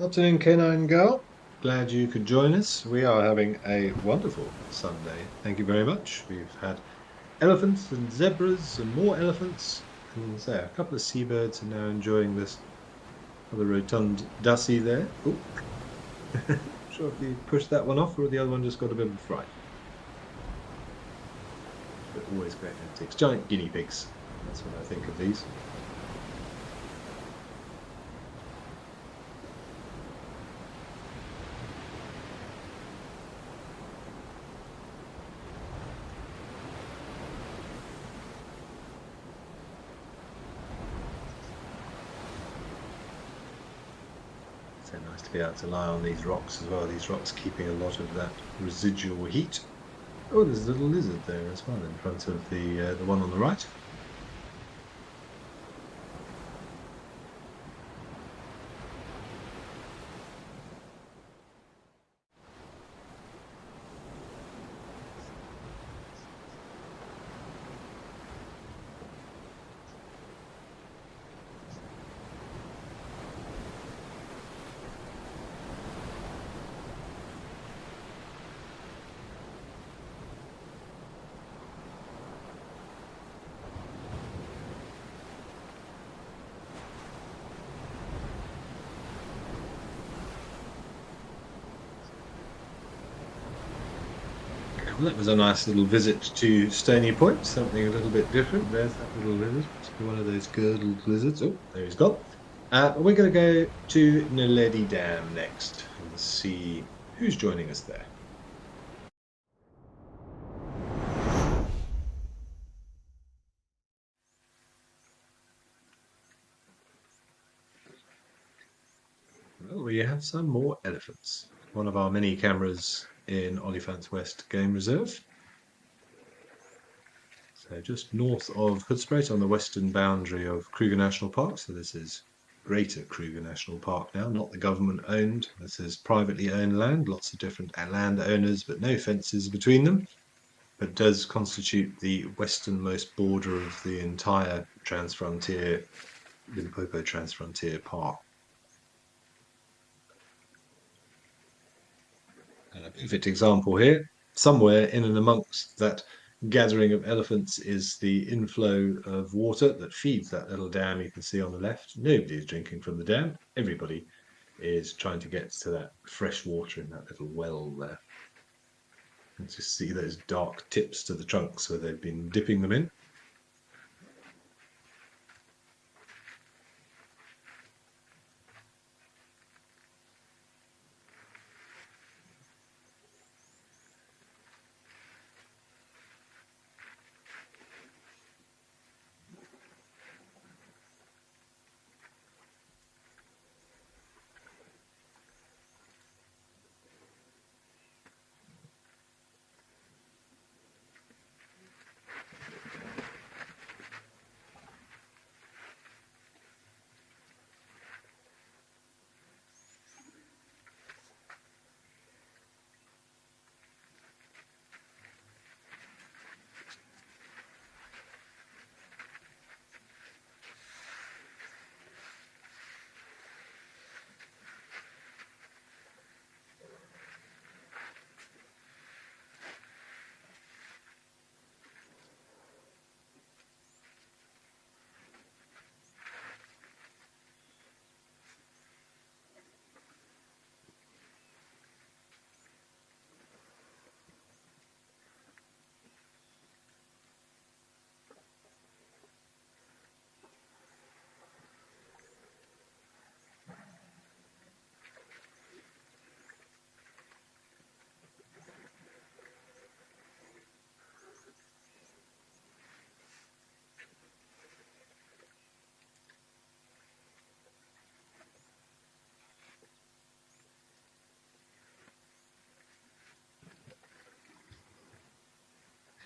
Afternoon, Canine Girl. Glad you could join us. We are having a wonderful Sunday. Thank you very much. We've had elephants and zebras and more elephants. And so a couple of seabirds are now enjoying this other rotund Dussie there. Oh, not sure if you pushed that one off or the other one just got a bit of a fright. But always great antics. Giant guinea pigs. That's what I think of these. So nice to be able to lie on these rocks as well. These rocks keeping a lot of that residual heat. Oh, there's a little lizard there as well in front of the one on the right. Well, that was a nice little visit to Stony Point, something a little bit different. There's that little lizard. Must be one of those girdled lizards. Oh, there he's gone. We're going to go to Naledi Dam next and see who's joining us there. Well, we have some more elephants. One of our mini cameras in Olifants West Game Reserve. So just north of Hoedspruit on the western boundary of Kruger National Park. So this is Greater Kruger National Park now, not the government owned. This is privately owned land, lots of different landowners, but no fences between them. But does constitute the westernmost border of the entire Transfrontier, Limpopo Transfrontier Park. And a perfect example here, somewhere in and amongst that gathering of elephants is the inflow of water that feeds that little dam you can see on the left. Nobody is drinking from the dam. Everybody is trying to get to that fresh water in that little well there. And just see those dark tips to the trunks where they've been dipping them in.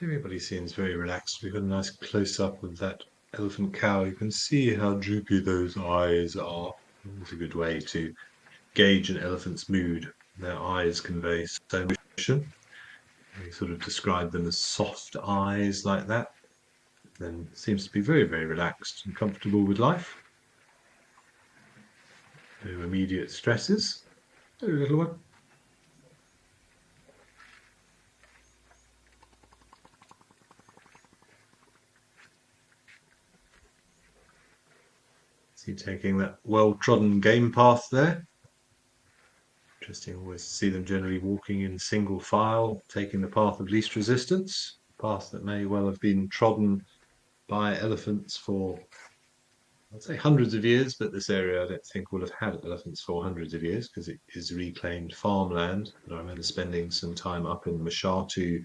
Everybody seems very relaxed. We've got a nice close-up of that elephant cow. You can see how droopy those eyes are. It's a good way to gauge an elephant's mood. Their eyes convey so much emotion. We sort of describe them as soft eyes like that. Then seems to be very, very relaxed and comfortable with life. No immediate stresses. Hello, little one. See, taking that well-trodden game path there. Interesting always to see them generally walking in single file, taking the path of least resistance, a path that may well have been trodden by elephants for, I'd say, hundreds of years, but this area I don't think will have had elephants for hundreds of years because it is reclaimed farmland. But I remember spending some time up in Mashatu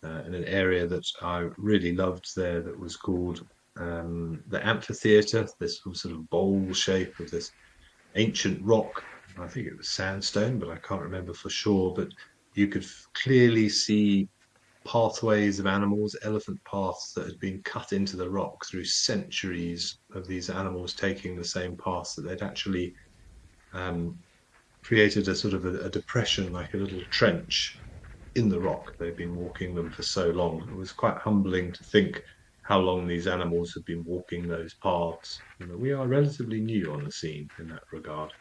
in an area that I really loved there that was called the amphitheatre, this sort of bowl shape of this ancient rock. I think it was sandstone, but I can't remember for sure. But you could clearly see pathways of animals, elephant paths that had been cut into the rock through centuries of these animals taking the same paths, that they'd actually created a sort of a depression, like a little trench in the rock. They've been walking them for so long. It was quite humbling to think how long these animals have been walking those paths. We are relatively new on the scene in that regard.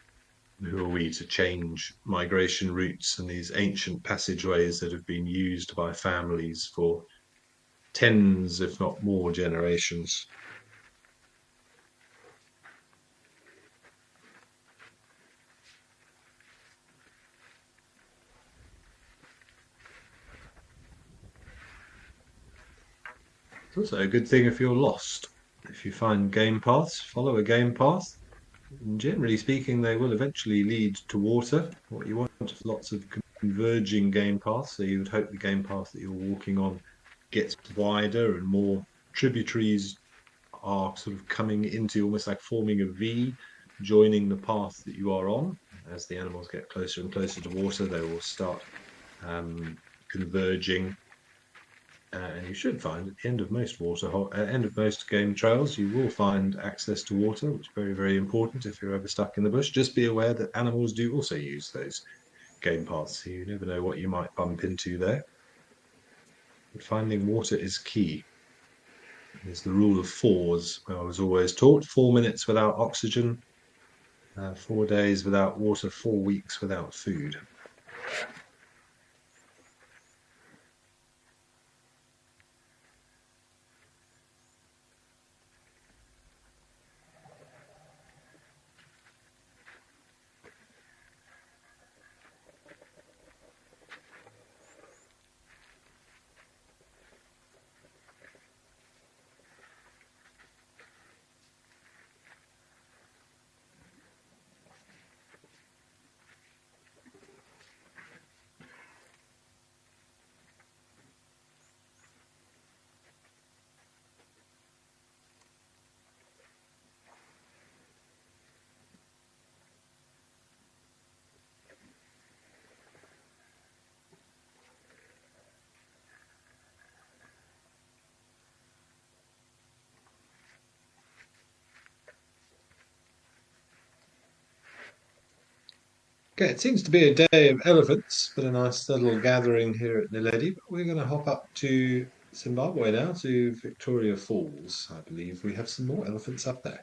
Who are we to change migration routes and these ancient passageways that have been used by families for tens, if not more, generations? It's also a good thing if you're lost. If you find game paths, follow a game path. And generally speaking, they will eventually lead to water. What you want is lots of converging game paths. So you would hope the game path that you're walking on gets wider and more tributaries are sort of coming into almost like forming a V, joining the path that you are on. As the animals get closer and closer to water, they will start converging And you should find at the end of most end of most game trails, you will find access to water, which is very, very important if you're ever stuck in the bush. Just be aware that animals do also use those game paths, so you never know what you might bump into there. But finding water is key. There's the rule of fours, where I was always taught 4 minutes without oxygen, 4 days without water, 4 weeks without food. Okay, it seems to be a day of elephants, but a nice little gathering here at Naledi. But we're going to hop up to Zimbabwe now, to Victoria Falls. I believe we have some more elephants up there.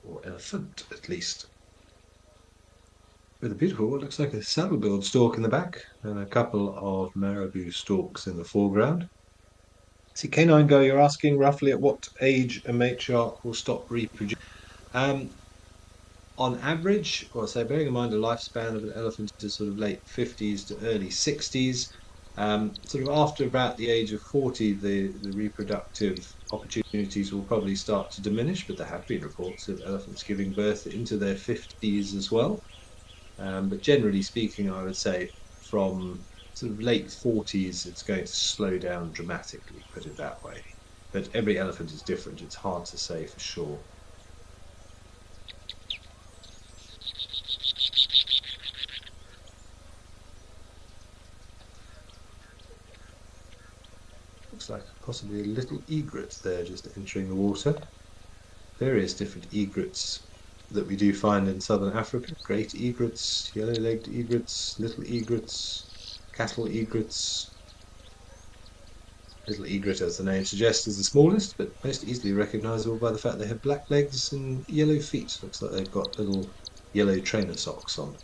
Or elephant, at least. With a beautiful, what looks like a saddle-billed stork in the back, and a couple of marabou storks in the foreground. See, Canine Go, you're asking roughly at what age a matriarch will stop reproducing. Um, on average, or say, bearing in mind the lifespan of an elephant is sort of late 50s to early 60s, sort of after about the age of 40, the reproductive opportunities will probably start to diminish, but there have been reports of elephants giving birth into their 50s as well. But generally speaking, I would say from sort of late 40s, it's going to slow down dramatically, put it that way. But every elephant is different. It's hard to say for sure. Looks like possibly a little egret there just entering the water. Various different egrets that we do find in southern Africa. Great egrets, yellow-legged egrets, little egrets, cattle egrets. Little egret, as the name suggests, is the smallest, but most easily recognisable by the fact they have black legs and yellow feet. Looks like they've got little yellow trainer socks on.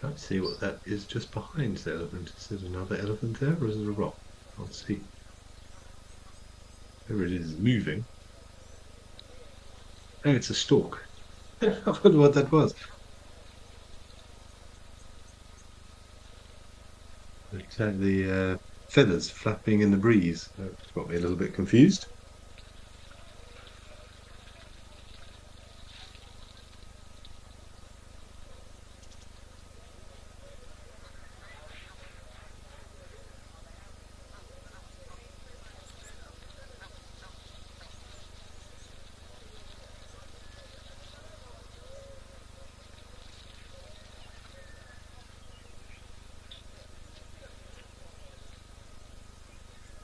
Can't see what that is just behind the elephant. Is there another elephant there, or is it a rock? Can't see. Whatever it is moving. Oh, it's a stork. I wonder what that was. Looks like the feathers flapping in the breeze. That got me a little bit confused.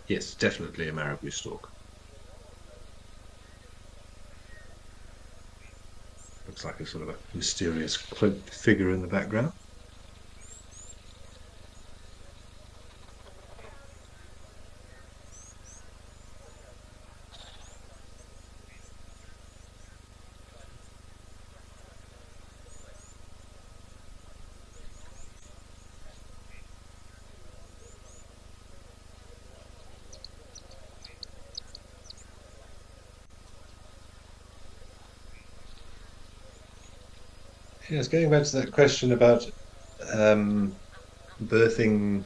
Yes, definitely a marabou stork. Looks like a sort of a mysterious cloaked figure in the background. Yes, going back to that question about um, birthing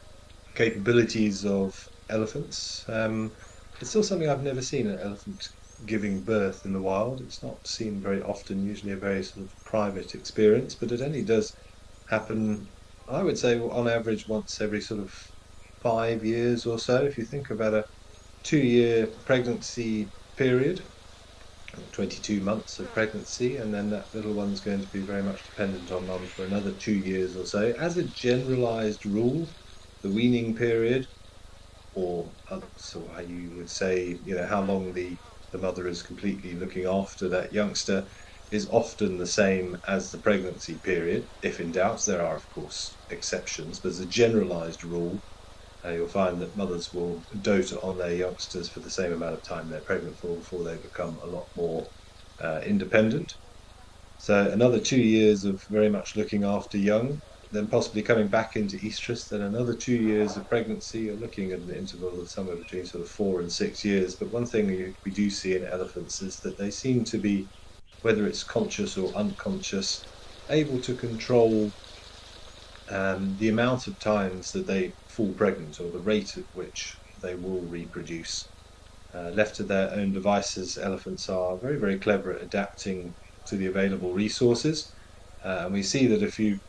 capabilities of elephants. It's still something I've never seen, an elephant giving birth in the wild. It's not seen very often, usually a very sort of private experience, but it only does happen, I would say, on average, once every sort of 5 years or so. If you think about a 2 year pregnancy period, 22 months of pregnancy, and then that little one's going to be very much dependent on mum for another 2 years or so. As a generalized rule, the weaning period, or so how you would say, how long the mother is completely looking after that youngster, is often the same as the pregnancy period. If in doubt, there are, of course, exceptions, but as a generalized rule, you'll find that mothers will dote on their youngsters for the same amount of time they're pregnant for before they become a lot more independent. So another 2 years of very much looking after young, then possibly coming back into estrus, then another 2 years of pregnancy. You're looking at an interval of somewhere between sort of 4 and 6 years. But one thing we do see in elephants is that they seem to be, whether it's conscious or unconscious, able to control the amount of times that they fall pregnant or the rate at which they will reproduce. Left to their own devices, elephants are very, very clever at adapting to the available resources. And we see that if you've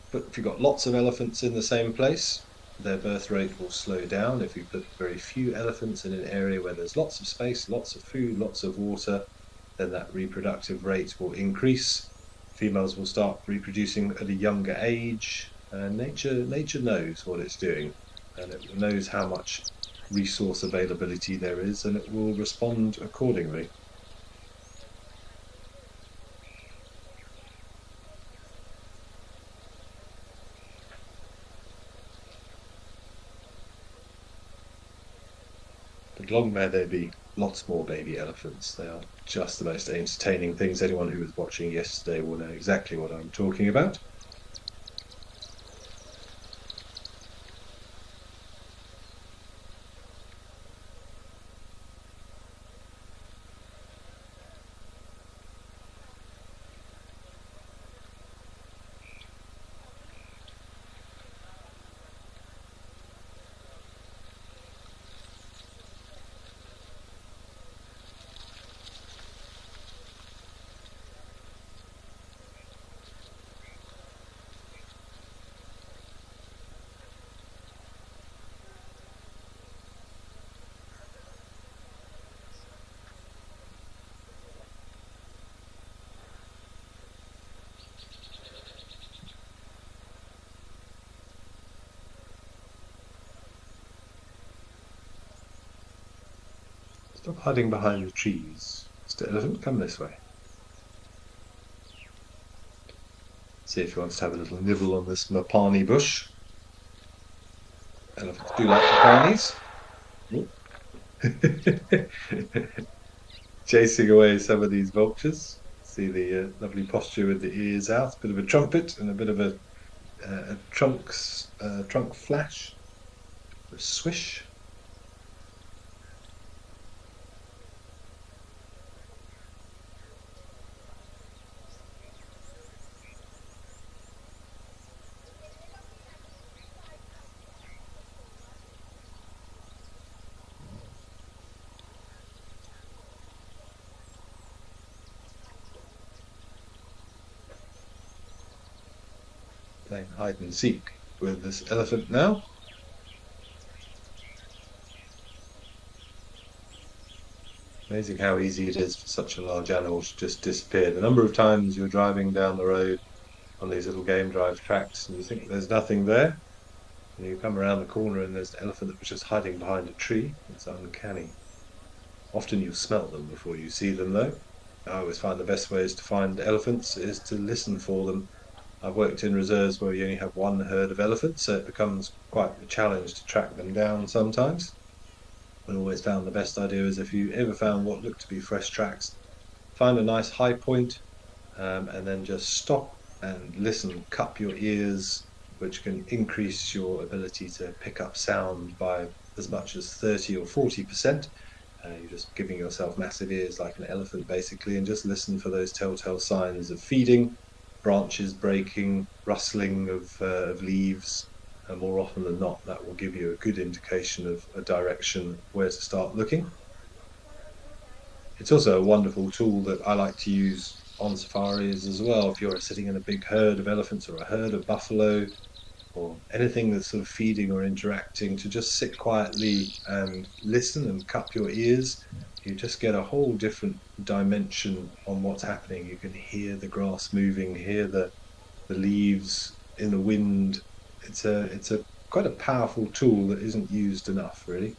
got lots of elephants in the same place, their birth rate will slow down. If you put very few elephants in an area where there's lots of space, lots of food, lots of water, then that reproductive rate will increase. Females will start reproducing at a younger age. Nature knows what it's doing, and it knows how much resource availability there is, and it will respond accordingly. But long may there be lots more baby elephants. They are just the most entertaining things. Anyone who was watching yesterday will know exactly what I'm talking about. Stop hiding behind the trees. Mr. Elephant, come this way. See if he wants to have a little nibble on this mapani bush. Elephants do like mapanis. Chasing away some of these vultures. See the lovely posture with the ears out, a bit of a trumpet and a bit of a trunk flash, a swish. Playing hide and seek with this elephant now. Amazing how easy it is for such a large animal to just disappear. The number of times you're driving down the road on these little game drive tracks and you think there's nothing there, And you come around the corner and there's an elephant that was just hiding behind a tree. It's uncanny. Often you smell them before you see them, though. I always find the best ways to find elephants is to listen for them. I've worked in reserves where you only have one herd of elephants, so it becomes quite a challenge to track them down sometimes. I always found the best idea is if you ever found what looked to be fresh tracks, find a nice high point, and then just stop and listen, cup your ears, which can increase your ability to pick up sound by as much as 30 or 40%. You're just giving yourself massive ears like an elephant, basically, and just listen for those telltale signs of feeding, branches breaking, rustling of leaves. And more often than not, that will give you a good indication of a direction where to start looking. It's also a wonderful tool that I like to use on safaris as well. If you're sitting in a big herd of elephants or a herd of buffalo or anything that's sort of feeding or interacting, to just sit quietly and listen and cup your ears, you just get a whole different dimension on what's happening. You can hear the grass moving, hear the leaves in the wind. It's a quite a powerful tool that isn't used enough, really.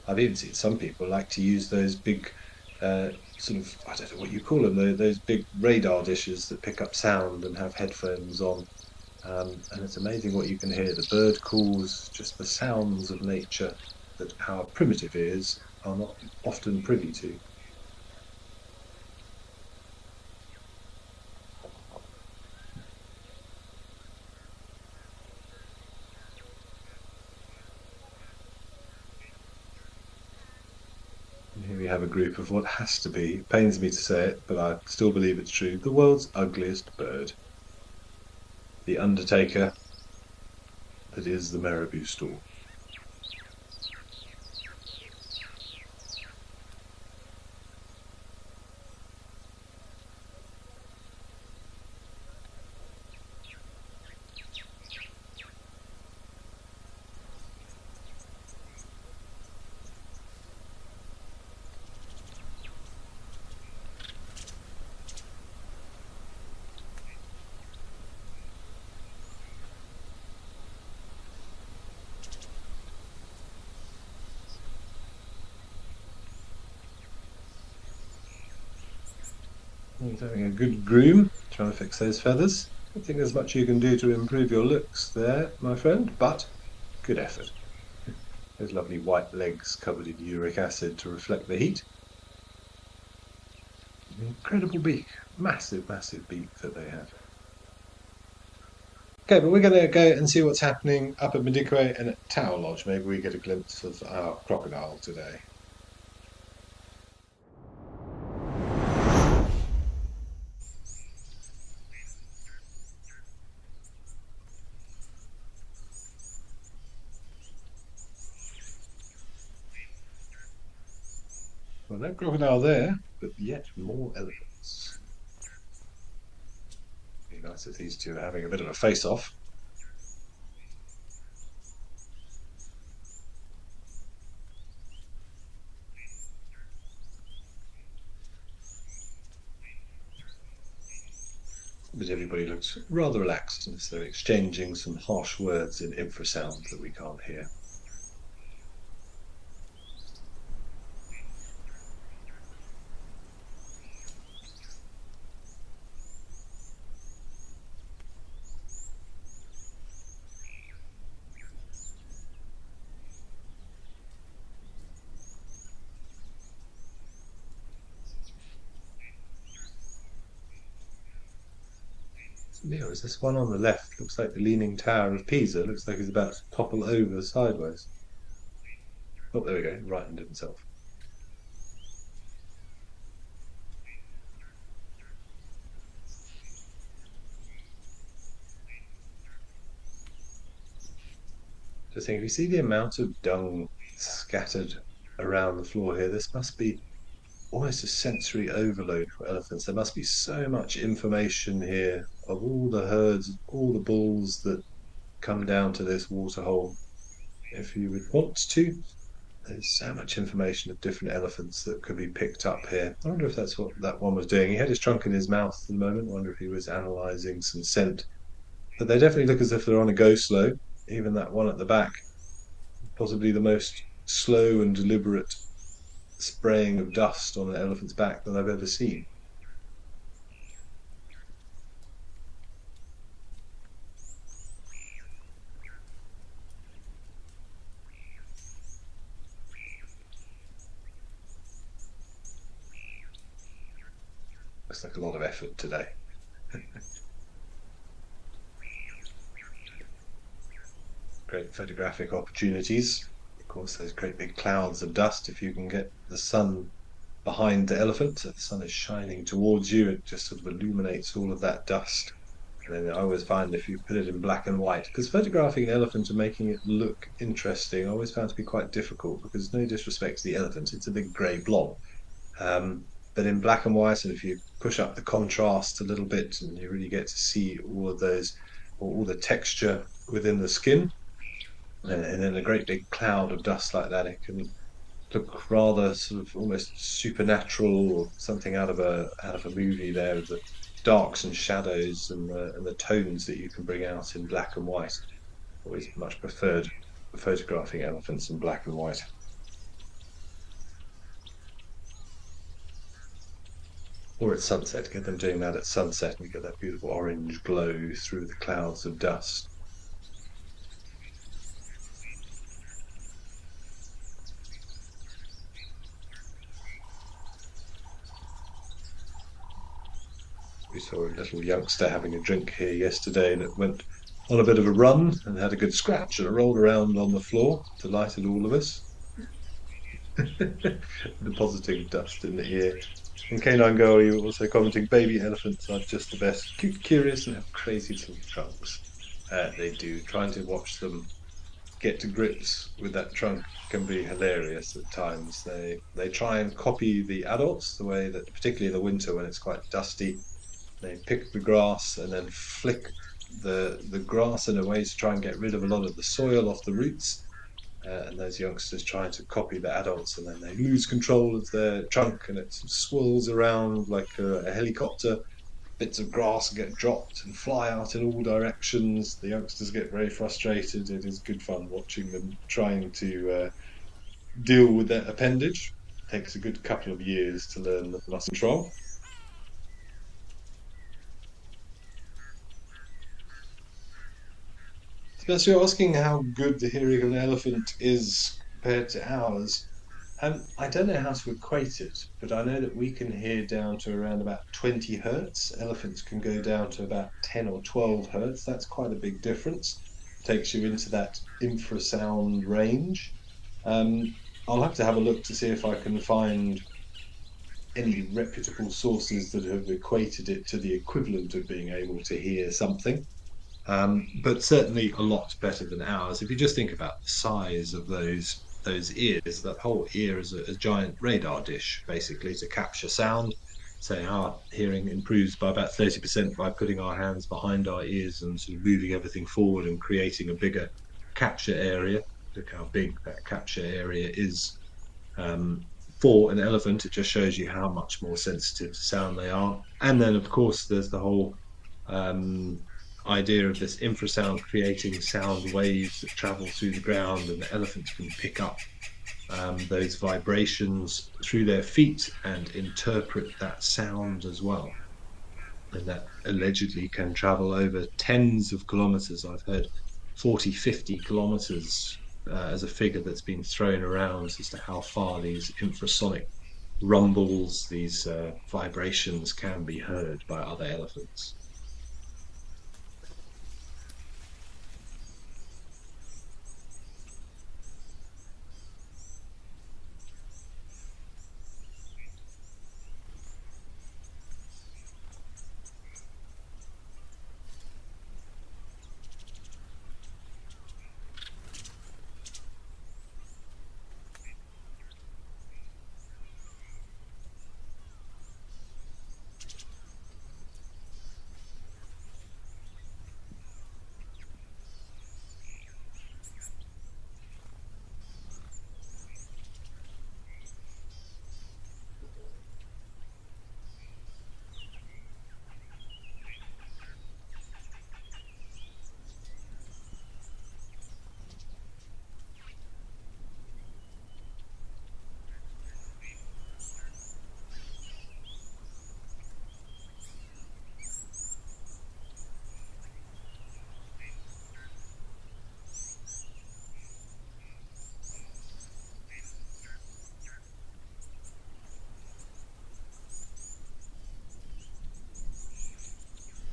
I've even seen some people like to use those big, sort of, I don't know what you call them, those big radar dishes that pick up sound and have headphones on. And it's amazing what you can hear. The bird calls, just the sounds of nature that our primitive ears are not often privy to. And here we have a group of what has to be, it pains me to say it, but I still believe it's true, the world's ugliest bird. The undertaker that is the marabou stall. He's having a good groom, trying to fix those feathers. I don't think there's much you can do to improve your looks there, my friend, but good effort. Those lovely white legs covered in uric acid to reflect the heat. Incredible beak, massive, massive beak that they have. Okay, but we're going to go and see what's happening up at Madikwe and at Tower Lodge. Maybe we get a glimpse of our crocodile today. Well, no crocodile there, but yet more elephants. Be nice if these two are having a bit of a face-off. But everybody looks rather relaxed as they're exchanging some harsh words in infrasound that we can't hear. Neil, is this one on the left? Looks like the Leaning Tower of Pisa. Looks like he's about to topple over sideways. Oh, there we go. Rightened himself. Just think, if you see the amount of dung scattered around the floor here, this must be almost a sensory overload for elephants. There must be so much information here of all the herds, all the bulls that come down to this waterhole. If you would want to, there's so much information of different elephants that could be picked up here. I wonder if that's what that one was doing. He had his trunk in his mouth at the moment. I wonder if he was analysing some scent but they definitely look as if they're on a go slow. Even that one at the back, possibly the most slow and deliberate spraying of dust on an elephant's back that I've ever seen. Looks like a lot of effort today. Great photographic opportunities. Of course, those great big clouds of dust, if you can get the sun behind the elephant, so the sun is shining towards you, it just sort of illuminates all of that dust. And then I always find if you put it in black and white, because photographing an elephant and making it look interesting, I always found to be quite difficult because no disrespect to the elephant, it's a big grey blob. But in black and white, and if you push up the contrast a little bit, and you really get to see all of those, or all the texture within the skin, and in a great big cloud of dust like that, it can look rather sort of almost supernatural or something out of a movie there with the darks and shadows and the tones that you can bring out in black and white. Always much preferred photographing elephants in black and white. Or at sunset, get them doing that at sunset and you get that beautiful orange glow through the clouds of dust. We saw a little youngster having a drink here yesterday that went on a bit of a run and had a good scratch and rolled around on the floor, delighted all of us, depositing dust in the ear. And Canine Girl, you were also commenting, baby elephants are just the best, cute, curious, and have crazy little trunks. They do. Trying to watch them get to grips with that trunk can be hilarious at times. They try and copy the adults, the way that, particularly in the winter when it's quite dusty, they pick the grass and then flick the grass in a way to try and get rid of a lot of the soil off the roots. And those youngsters trying to copy the adults, and then they lose control of their trunk, and it swirls around like a helicopter. Bits of grass get dropped and fly out in all directions. The youngsters get very frustrated. It is good fun watching them trying to deal with their appendage. It takes a good couple of years to learn the muscle control. So you're asking how good the hearing of an elephant is compared to ours. I don't know how to equate it, but I know that we can hear down to around about 20 hertz. Elephants can go down to about 10 or 12 hertz. That's quite a big difference. Takes you into that infrasound range. I'll have to have a look to see if I can find any reputable sources that have equated it to the equivalent of being able to hear something. But certainly a lot better than ours. If you just think about the size of those ears, that whole ear is a giant radar dish, basically, to capture sound. So our hearing improves by about 30% by putting our hands behind our ears and sort of moving everything forward and creating a bigger capture area. Look how big that capture area is. For an elephant, it just shows you how much more sensitive to sound they are. And then, of course, there's the whole um, idea of this infrasound creating sound waves that travel through the ground, and the elephants can pick up those vibrations through their feet and interpret that sound as well. And that allegedly can travel over tens of kilometers. I've heard 40, 50 kilometers as a figure that's been thrown around as to how far these infrasonic rumbles, these vibrations can be heard by other elephants.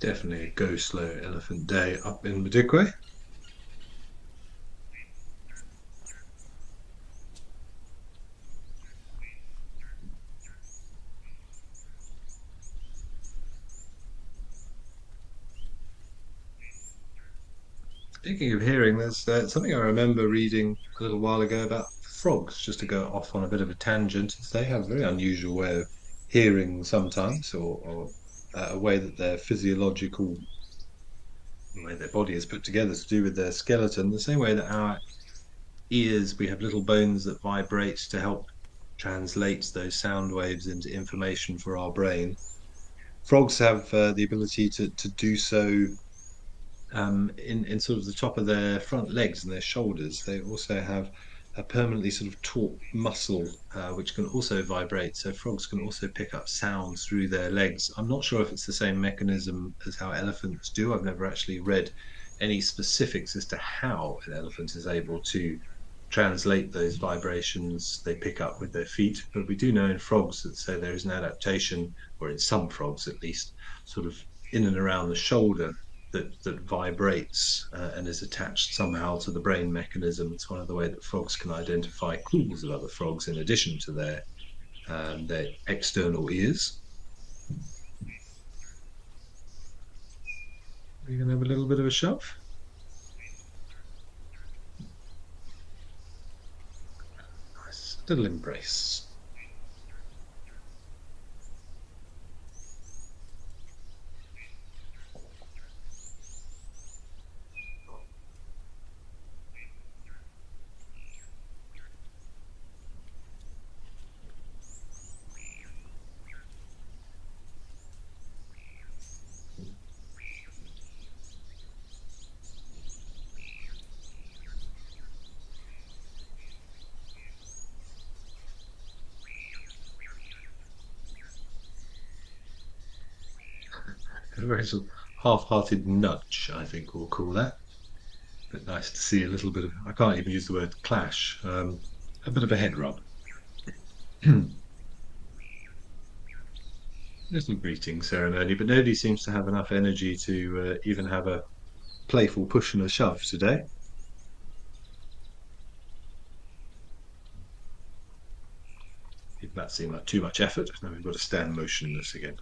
Definitely a go slow elephant day up in Madikwe. Speaking of hearing, there's something I remember reading a little while ago about frogs, just to go off on a bit of a tangent. They have a very unusual way of hearing sometimes, or a way that their physiological, the way their body is put together to do with their skeleton, the same way that our ears, we have little bones that vibrate to help translate those sound waves into information for our brain. Frogs have the ability to do so in sort of the top of their front legs and their shoulders. They also have a permanently sort of taut muscle which can also vibrate. So frogs can also pick up sounds through their legs. I'm not sure if it's the same mechanism as how elephants do. I've never actually read any specifics as to how an elephant is able to translate those vibrations they pick up with their feet. But we do know in frogs that say there is an adaptation, or in some frogs at least, sort of in and around the shoulder that vibrates and is attached somehow to the brain mechanism. It's one of the ways that frogs can identify calls of other frogs in addition to their external ears. Are you going to have a little bit of a shove? Nice little embrace. A very sort of half-hearted nudge, I think we'll call that. But nice to see a little bit of, I can't even use the word clash, a bit of a head rub. Little greeting ceremony, but nobody seems to have enough energy to even have a playful push and a shove today. If that seemed like too much effort, now we've got to stand motionless again.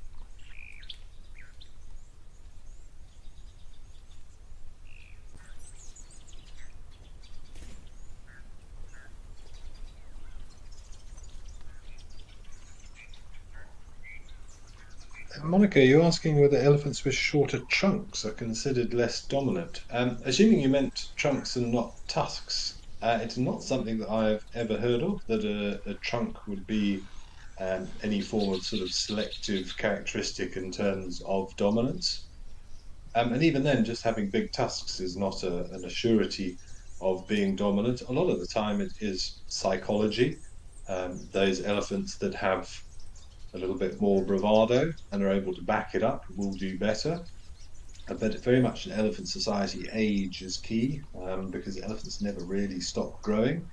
Monica, you're asking whether elephants with shorter trunks are considered less dominant. Assuming you meant trunks and not tusks, it's not something that I've ever heard of, that a trunk would be any form of sort of selective characteristic in terms of dominance. And even then, just having big tusks is not an assurity of being dominant. A lot of the time, it is psychology. Those elephants that have a little bit more bravado and are able to back it up will do better. But very much in elephant society, age is key because elephants never really stop growing.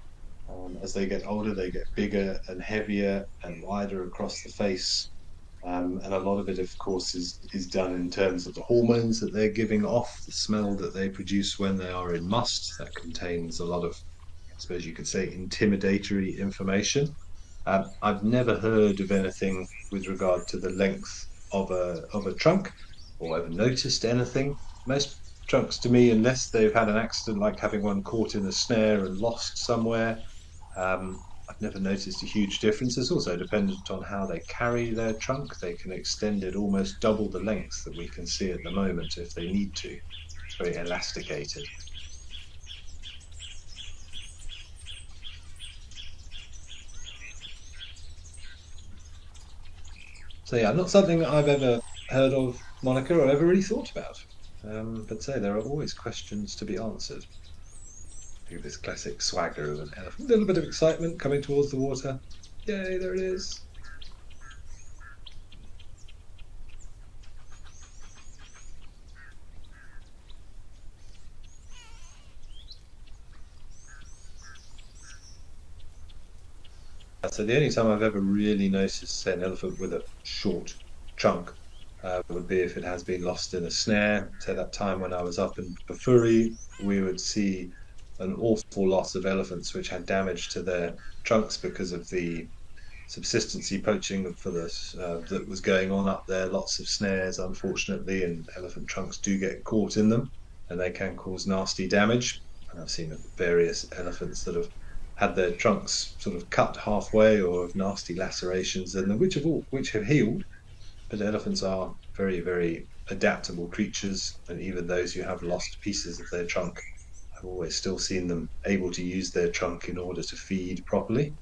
As they get older, they get bigger and heavier and wider across the face. And a lot of it, of course, is done in terms of the hormones that they're giving off, the smell that they produce when they are in must. That contains a lot of, I suppose you could say, intimidatory information. I've never heard of anything with regard to the length of a trunk, or ever noticed anything. Most trunks, to me, unless they've had an accident, like having one caught in a snare and lost somewhere, I've never noticed a huge difference. It's also dependent on how they carry their trunk. They can extend it almost double the length that we can see at the moment if they need to. It's very elasticated. So yeah, not something that I've ever heard of, Monica, or ever really thought about. But say there are always questions to be answered. Think of this classic swagger of an elephant. A little bit of excitement coming towards the water. Yay, there it is. So the only time I've ever really noticed, say, an elephant with a short trunk would be if it has been lost in a snare. So that time when I was up in Bafuri, we would see an awful lot of elephants which had damage to their trunks because of the subsistency poaching for this that was going on up there. Lots of snares, unfortunately, and elephant trunks do get caught in them, and they can cause nasty damage. And I've seen various elephants that have had their trunks sort of cut halfway or have nasty lacerations in them, which have healed. But elephants are very, very adaptable creatures, and even those who have lost pieces of their trunk, I've always still seen them able to use their trunk in order to feed properly.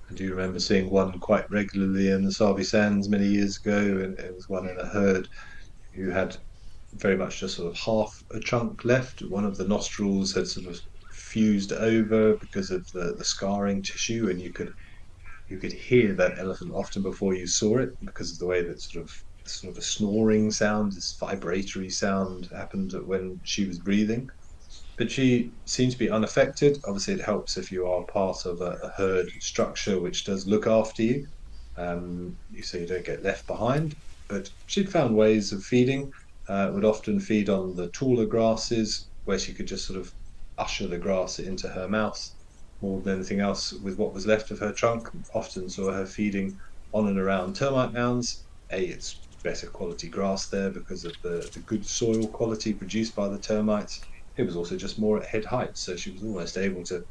I do remember seeing one quite regularly in the Sabi Sands many years ago, and it was one in a herd who had very much just sort of half a trunk left. One of the nostrils had sort of fused over because of the scarring tissue, and you could hear that elephant often before you saw it because of the way that sort of a snoring sound, this vibratory sound happened when she was breathing. But she seemed to be unaffected. Obviously, it helps if you are part of a herd structure which does look after you, so you don't get left behind. But she'd found ways of feeding. Would often feed on the taller grasses, where she could just sort of usher the grass into her mouth more than anything else with what was left of her trunk. Often saw her feeding on and around termite mounds. It's better quality grass there because of the good soil quality produced by the termites. It was also just more at head height, so she was almost able to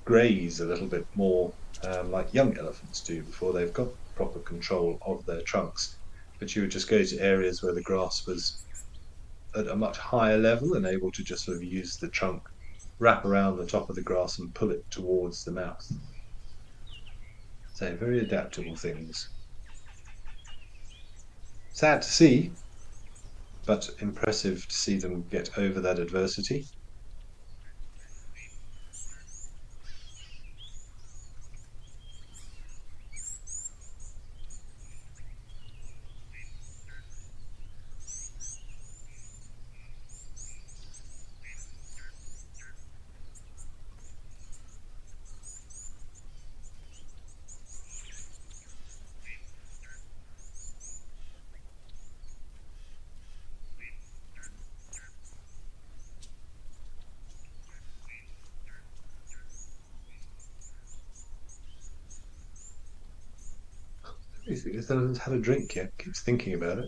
graze a little bit more like young elephants do before they've got proper control of their trunks. But she would just go to areas where the grass was at a much higher level and able to just sort of use the trunk, wrap around the top of the grass and pull it towards the mouth. So very adaptable things. Sad to see, but impressive to see them get over that adversity. He hasn't had a drink yet. Keeps thinking about it.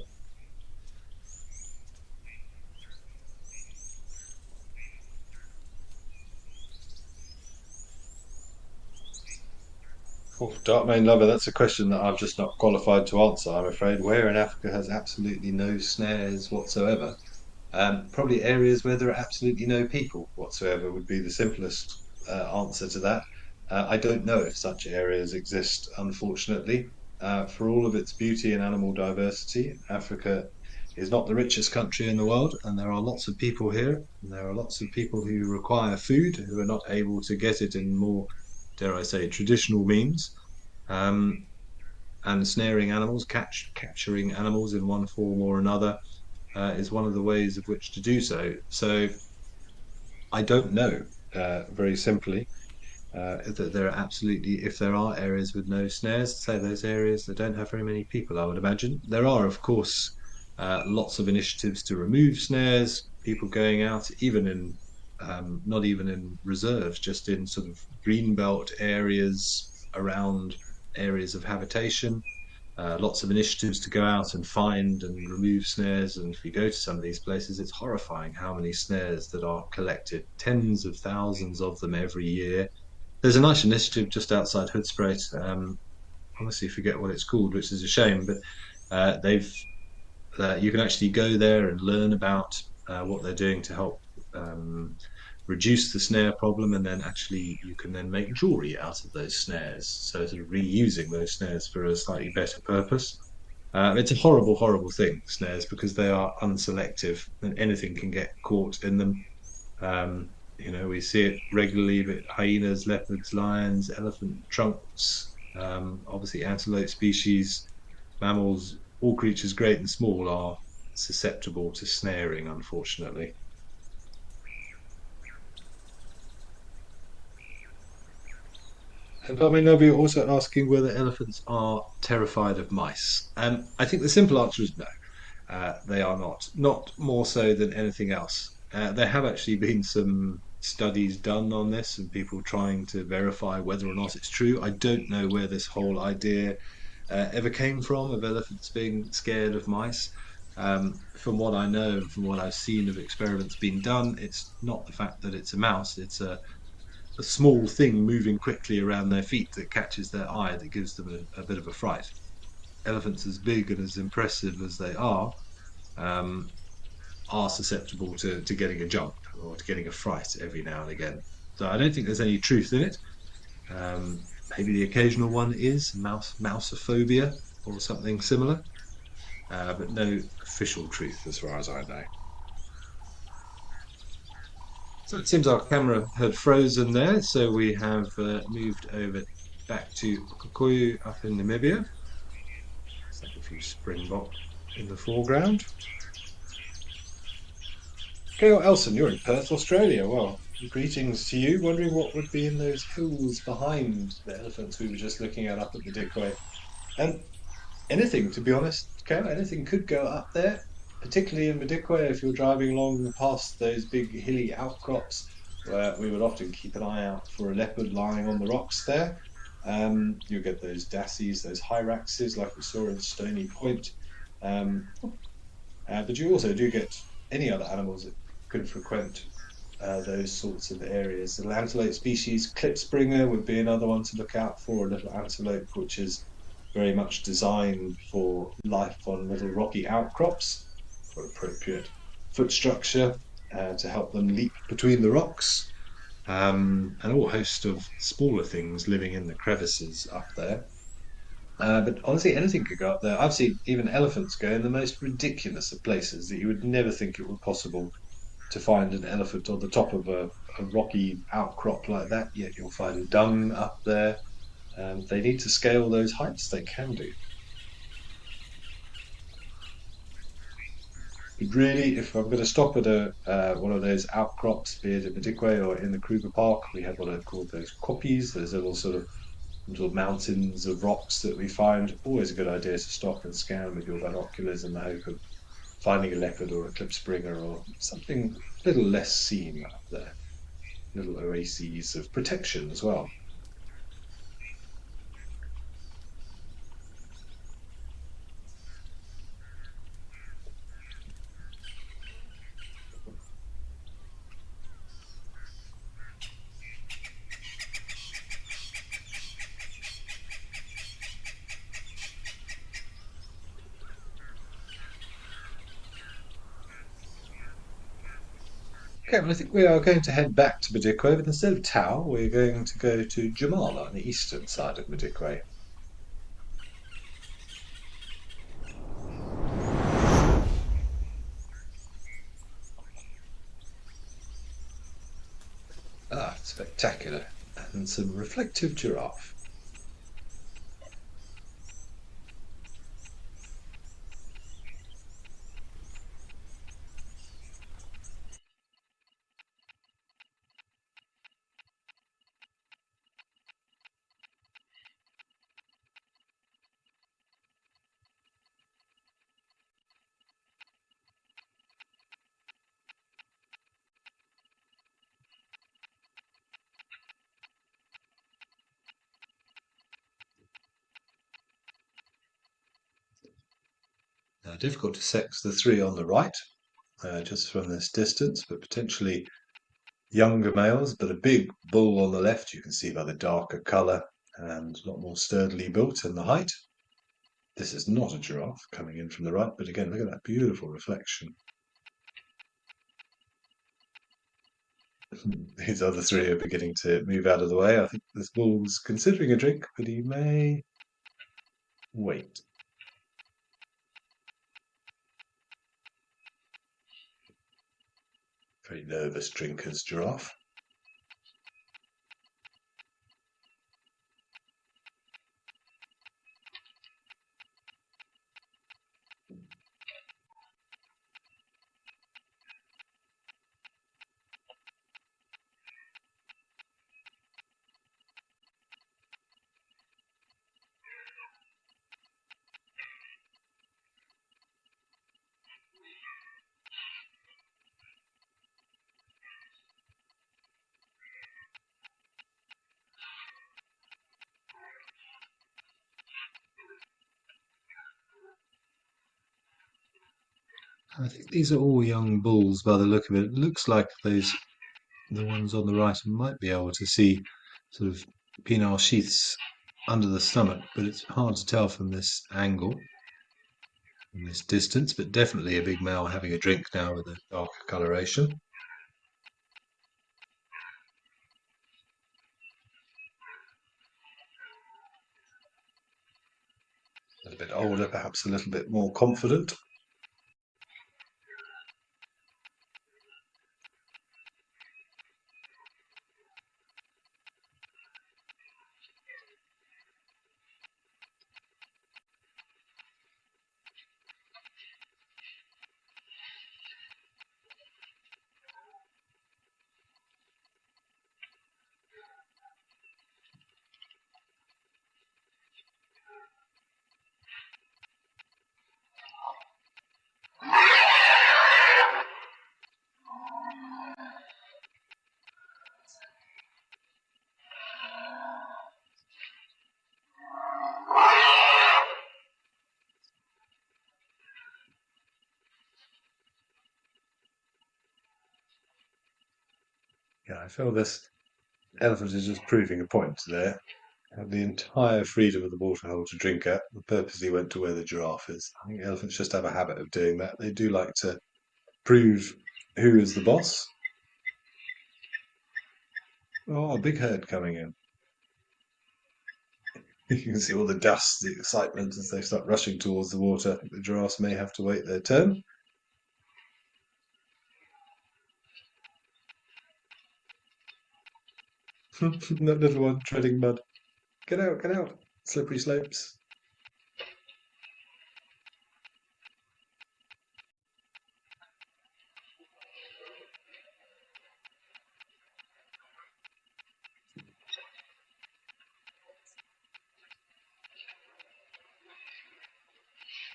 Oh, Dark Main Lover, that's a question that I'm just not qualified to answer, I'm afraid. Where in Africa has absolutely no snares whatsoever? Probably areas where there are absolutely no people whatsoever would be the simplest answer to that. I don't know if such areas exist, unfortunately. For all of its beauty and animal diversity, Africa is not the richest country in the world, and there are lots of people here. And there are lots of people who require food who are not able to get it in more, dare I say, traditional means. Um, and snaring animals, capturing animals in one form or another, is one of the ways of which to do so. So I don't know, very simply, that there are absolutely, if there are areas with no snares, say those areas that don't have very many people, I would imagine. There are, of course, lots of initiatives to remove snares, people going out, even in not even in reserves, just in sort of greenbelt areas around areas of habitation. Lots of initiatives to go out and find and remove snares. And if you go to some of these places, it's horrifying how many snares that are collected, tens of thousands of them every year. There's a nice initiative just outside Hoedspruit. Honestly, forget what it's called, which is a shame. But they've you can actually go there and learn about what they're doing to help reduce the snare problem, and then actually you can then make jewelry out of those snares. So sort of reusing those snares for a slightly better purpose. It's a horrible, horrible thing, snares, because they are unselective and anything can get caught in them. We see it regularly, but hyenas, leopards, lions, elephant trunks, obviously antelope species, mammals, all creatures great and small are susceptible to snaring, unfortunately. And I mean, you're also asking whether elephants are terrified of mice. I think the simple answer is no. They are not. Not more so than anything else. There have actually been some studies done on this and people trying to verify whether or not it's true. I don't know where this whole idea ever came from of elephants being scared of mice. From what I know and from what I've seen of experiments being done, it's not the fact that it's a mouse, it's a small thing moving quickly around their feet that catches their eye that gives them a bit of a fright. Elephants, as big and as impressive as they um, are susceptible to getting a jump or to getting a fright every now and again. So I don't think there's any truth in it. Maybe the occasional one is mousophobia or something similar, but no official truth as far as I know. So it seems our camera had frozen there, so we have moved over back to Kikuyu up in Namibia. It's like a few springbok in the foreground. Okay, well, Elson, you're in Perth, Australia. Well, greetings to you. Wondering what would be in those hills behind the elephants we were just looking at up at Madikwe. And anything, to be honest, Kel, anything could go up there, particularly in Madikwe if you're driving along past those big hilly outcrops where we would often keep an eye out for a leopard lying on the rocks there. You get those dassies, those hyraxes like we saw in Stony Point. Um, but you also do get any other animals that could frequent those sorts of areas. The antelope species, klipspringer, would be another one to look out for, a little antelope which is very much designed for life on little rocky outcrops for appropriate foot structure to help them leap between the rocks. And a whole host of smaller things living in the crevices up there. But honestly, anything could go up there. I've seen even elephants go in the most ridiculous of places that you would never think it would possible to find an elephant on the top of a rocky outcrop like that. Yet you'll find dung up there. If they need to scale those heights, they can do. But really, if I'm going to stop at a one of those outcrops, be it at Madikwe or in the Kruger Park, we have what are called those koppies, those little mountains of rocks that we find. Always a good idea to stop and scan with your binoculars in the hope of finding a leopard or a klipspringer or something a little less seen up there. Little oases of protection as well. Okay, well, I think we are going to head back to Madikwe, but instead of Tau, we're going to go to Jamala on the eastern side of Madikwe. Ah, spectacular. And some reflective giraffe. Now, difficult to sex the three on the right, just from this distance, but potentially younger males, but a big bull on the left, you can see by the darker colour and a lot more sturdily built in the height. This is not a giraffe coming in from the right, but again, look at that beautiful reflection. These other three are beginning to move out of the way. I think this bull's considering a drink, but he may wait. Very nervous drinkers, giraffe. I think these are all young bulls by the look of it. It looks like the ones on the right might be able to see sort of penile sheaths under the stomach, but it's hard to tell from this angle, from this distance, but definitely a big male having a drink now with a darker coloration. A little bit older, perhaps a little bit more confident. Yeah, I feel this elephant is just proving a point there. Had the entire freedom of the waterhole to drink at, and purposely went to where the giraffe is. I think elephants just have a habit of doing that. They do like to prove who is the boss. Oh, a big herd coming in. You can see all the dust, the excitement as they start rushing towards the water. The giraffes may have to wait their turn. That little one treading mud. Get out, get out. Slippery slopes.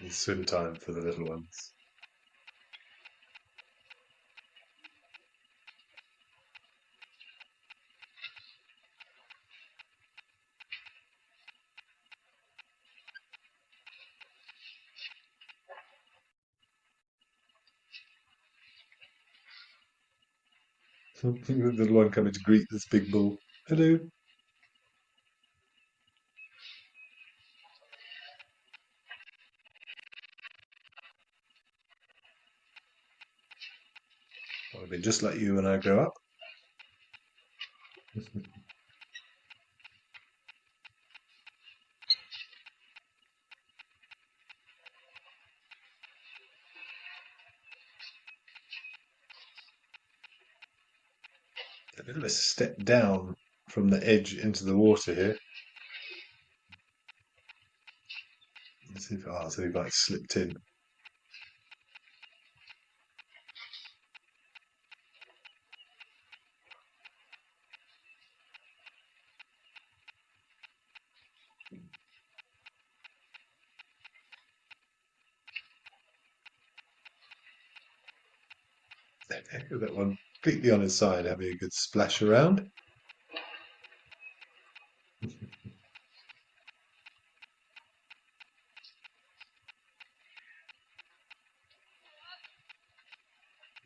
It's swim time for the little ones. The little one coming to greet this big bull. Hello. I'll be just like you when I grow up. A bit of a step down from the edge into the water here. Let's see if, so he like slipped in. That one completely on his side, having a good splash around.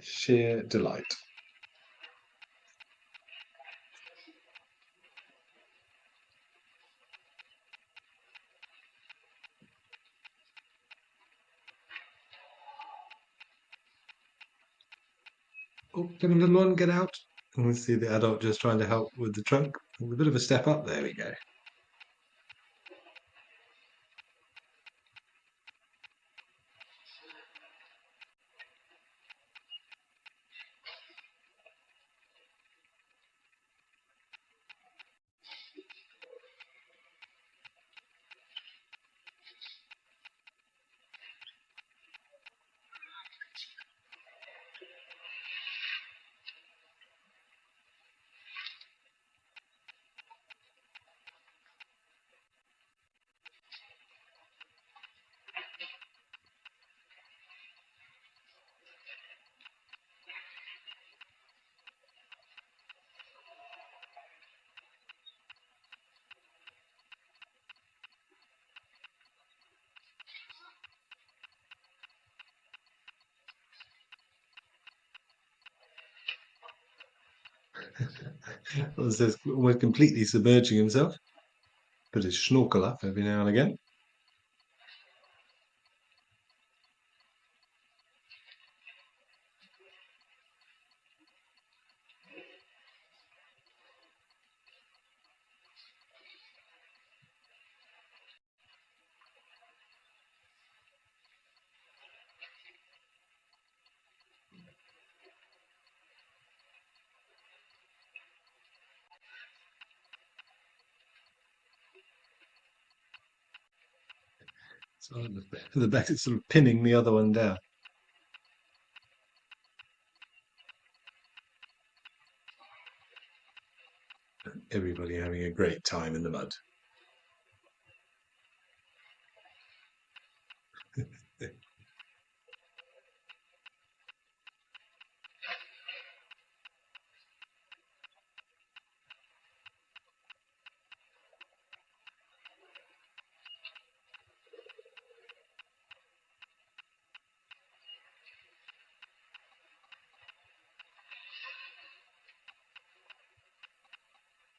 Sheer delight. Oh, come on, little one, get out. And we see the adult just trying to help with the trunk. A bit of a step up. There we go. It says almost completely submerging himself. Put his snorkel up every now and again. So the back is sort of pinning the other one down. Everybody having a great time in the mud.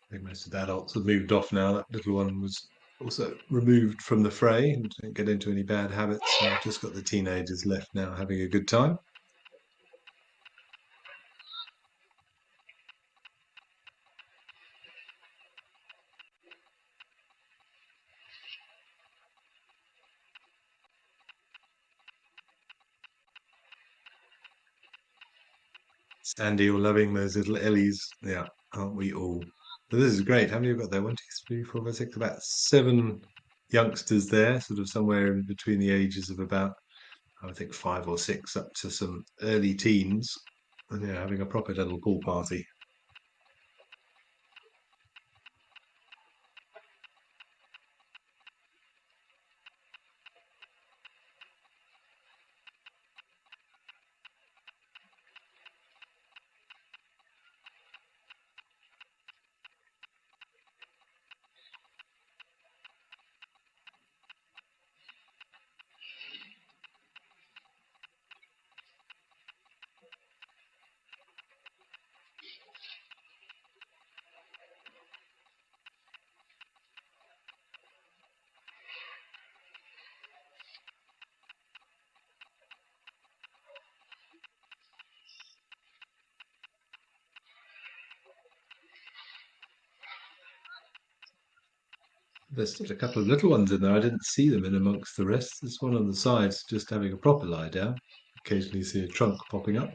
I think most of the adults have moved off now. That little one was also removed from the fray and didn't get into any bad habits. So we've just got the teenagers left now having a good time. Sandy, you're loving those little Ellies. Yeah, aren't we all? So this is great. How many have you got there? One, two, three, four, five, six, about 7 youngsters there, sort of somewhere in between the ages of about, I think, 5 or 6 up to some early teens. And yeah, having a proper little pool party. There's still a couple of little ones in there. I didn't see them in amongst the rest. There's one on the sides just having a proper lie down. Occasionally you see a trunk popping up.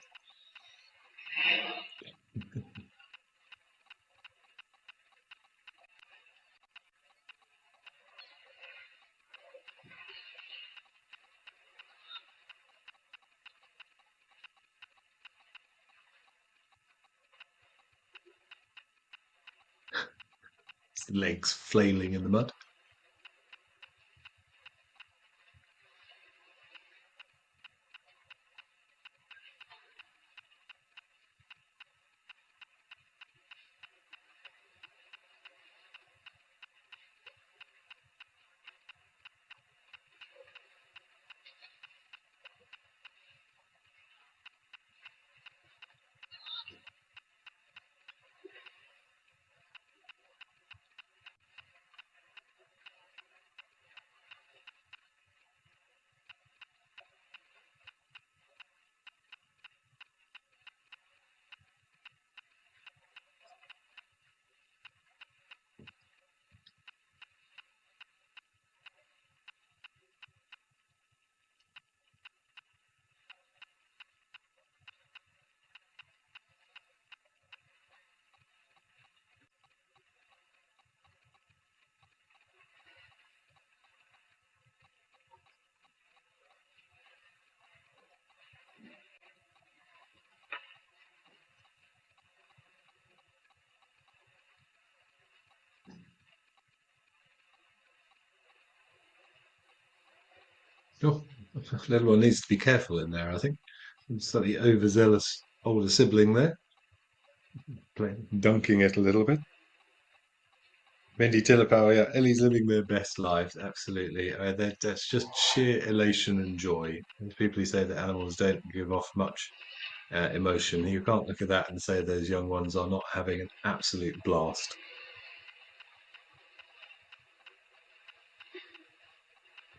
Legs flailing in the mud. Oh, little one needs to be careful in there, I think. Slightly overzealous older sibling there, dunking it a little bit. Wendy Tillepower, yeah, Ellie's living their best lives, absolutely. That's just sheer elation and joy. There's people who say that animals don't give off much emotion. You can't look at that and say those young ones are not having an absolute blast.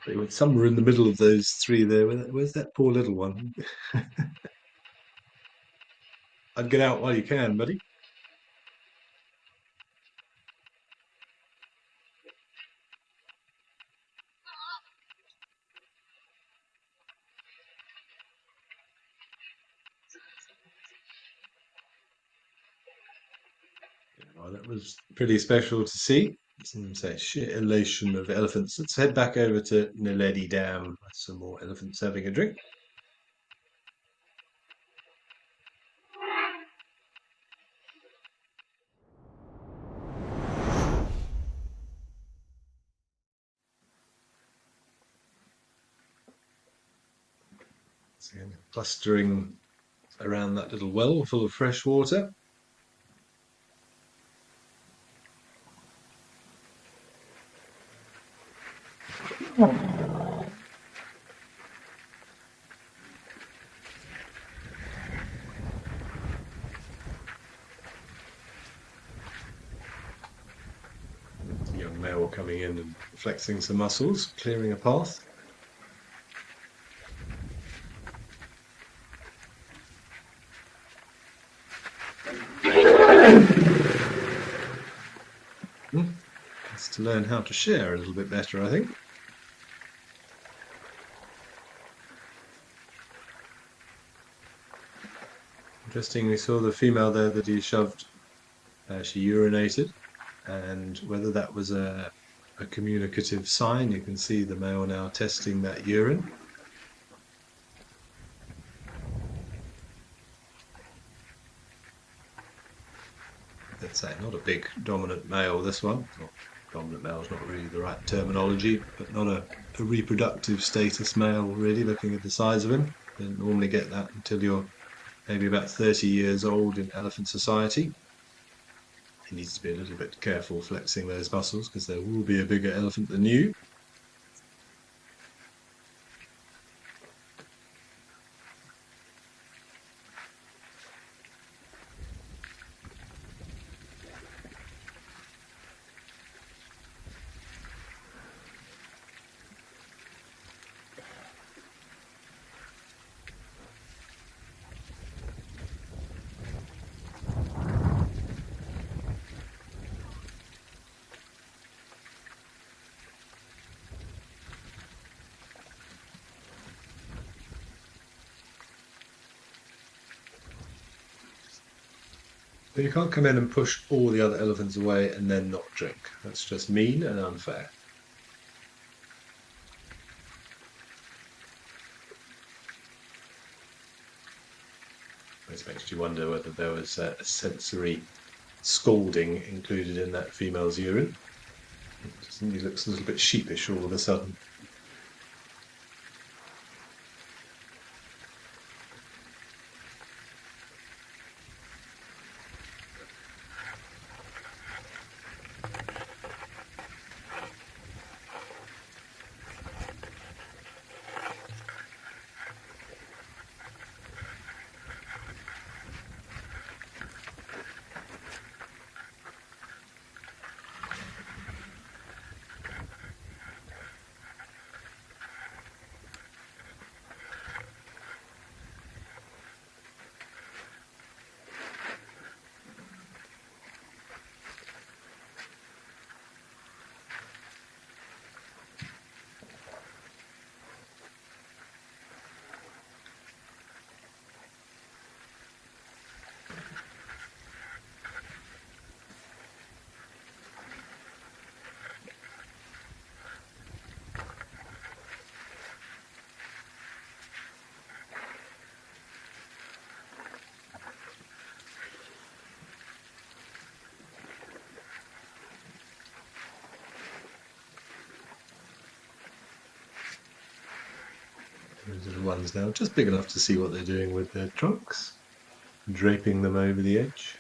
But somewhere in the middle of those three there, where's that poor little one? I'd get out while you can, buddy. Well, that was pretty special to see. Some say sheer elation of elephants. Let's head back over to Naledi Dam. Some more elephants having a drink. So, clustering around that little well full of fresh water. Young male coming in and flexing some muscles, clearing a path. It's to learn how to share a little bit better, I think. Interesting, we saw the female there that he shoved, she urinated, and whether that was a communicative sign, you can see the male now testing that urine. Let's say not a big dominant male, this one. Not, dominant male is not really the right terminology, but not a reproductive status male, really, looking at the size of him. You don't normally get that until you're maybe about 30 years old in elephant society. He needs to be a little bit careful flexing those muscles because there will be a bigger elephant than you. But you can't come in and push all the other elephants away and then not drink. That's just mean and unfair. This makes you wonder whether there was a sensory scalding included in that female's urine. He looks a little bit sheepish all of a sudden. Those little ones now, just big enough to see what they're doing with their trunks, draping them over the edge.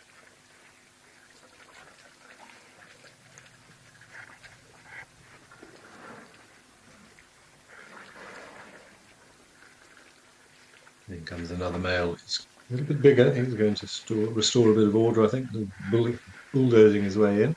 Then comes another male who's A little bit bigger. He's going to restore a bit of order, I think, bulldozing his way in.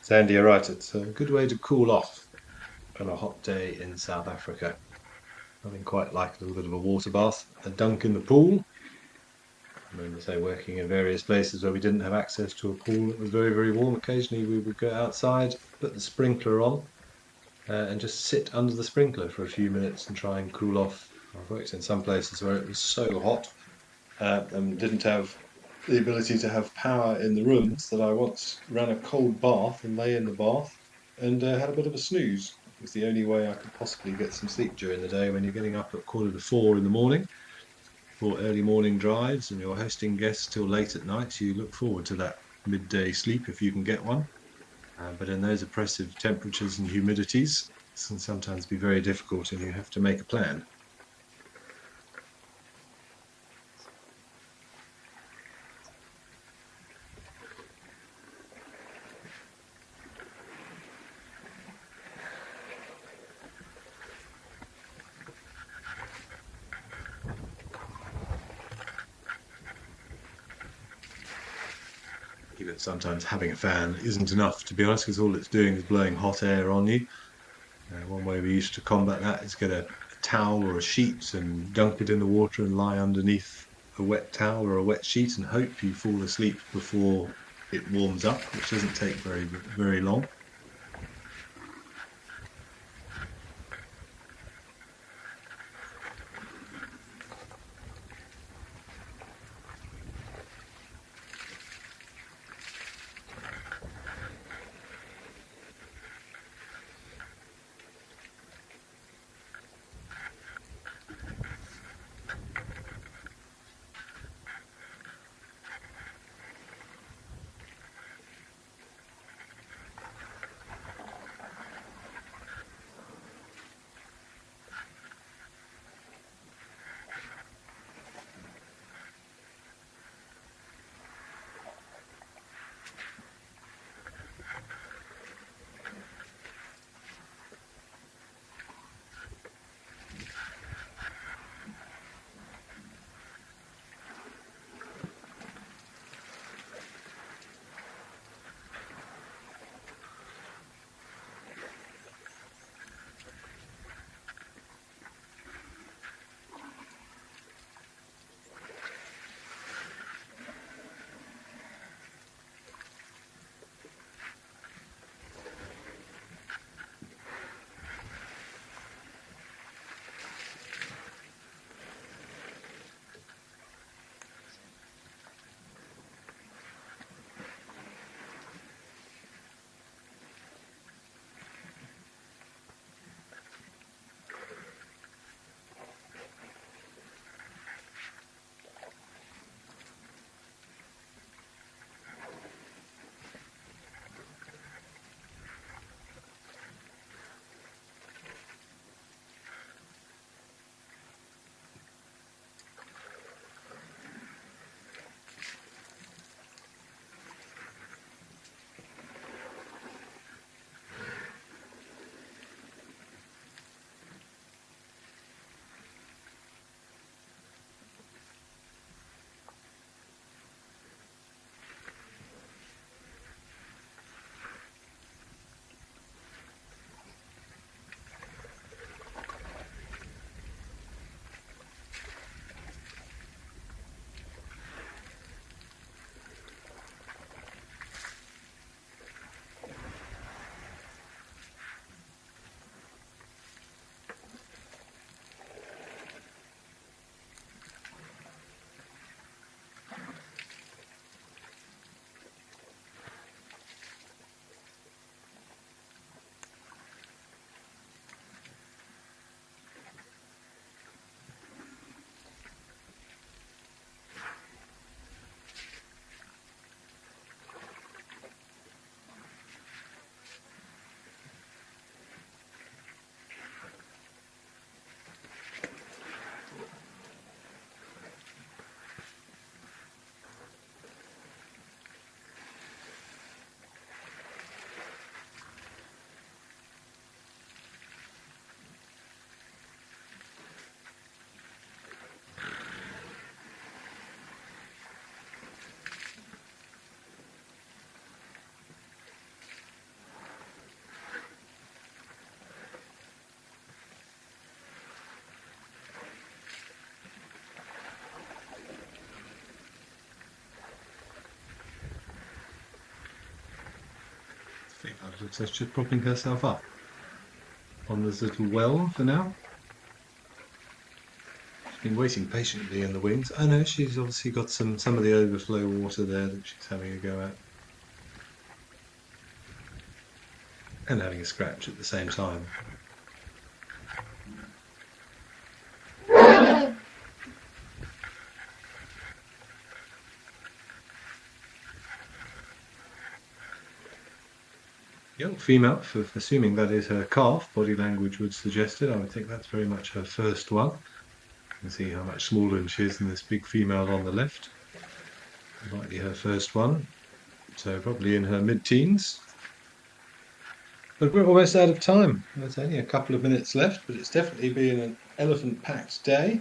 Sandy, you're right. It's a good way to cool off on a hot day in South Africa. I mean, quite like a little bit of a water bath, a dunk in the pool. I remember, say, working in various places where we didn't have access to a pool that was very, very warm. Occasionally, we would go outside, put the sprinkler on, and just sit under the sprinkler for a few minutes and try and cool off. I've worked in some places where it was so hot and didn't have the ability to have power in the rooms that I once ran a cold bath and lay in the bath and had a bit of a snooze. It was the only way I could possibly get some sleep during the day when you're getting up at 3:45 in the morning for early morning drives and you're hosting guests till late at night. You look forward to that midday sleep if you can get one. But in those oppressive temperatures and humidities, it can sometimes be very difficult and you have to make a plan. Even sometimes having a fan isn't enough, to be honest, because all it's doing is blowing hot air on you. One way we used to combat that is get a towel or a sheet and dunk it in the water and lie underneath a wet towel or a wet sheet and hope you fall asleep before it warms up, which doesn't take very long. Female looks like she's propping herself up on this little well for now. She's been waiting patiently in the wings. I know she's obviously got some of the overflow water there that she's having a go at. And having a scratch at the same time. Young female, for assuming that is her calf, body language would suggest it. I would think that's very much her first one. You can see how much smaller she is than this big female on the left. Likely her first one. So probably in her mid-teens. But we're almost out of time. There's only a couple of minutes left, but it's definitely been an elephant-packed day.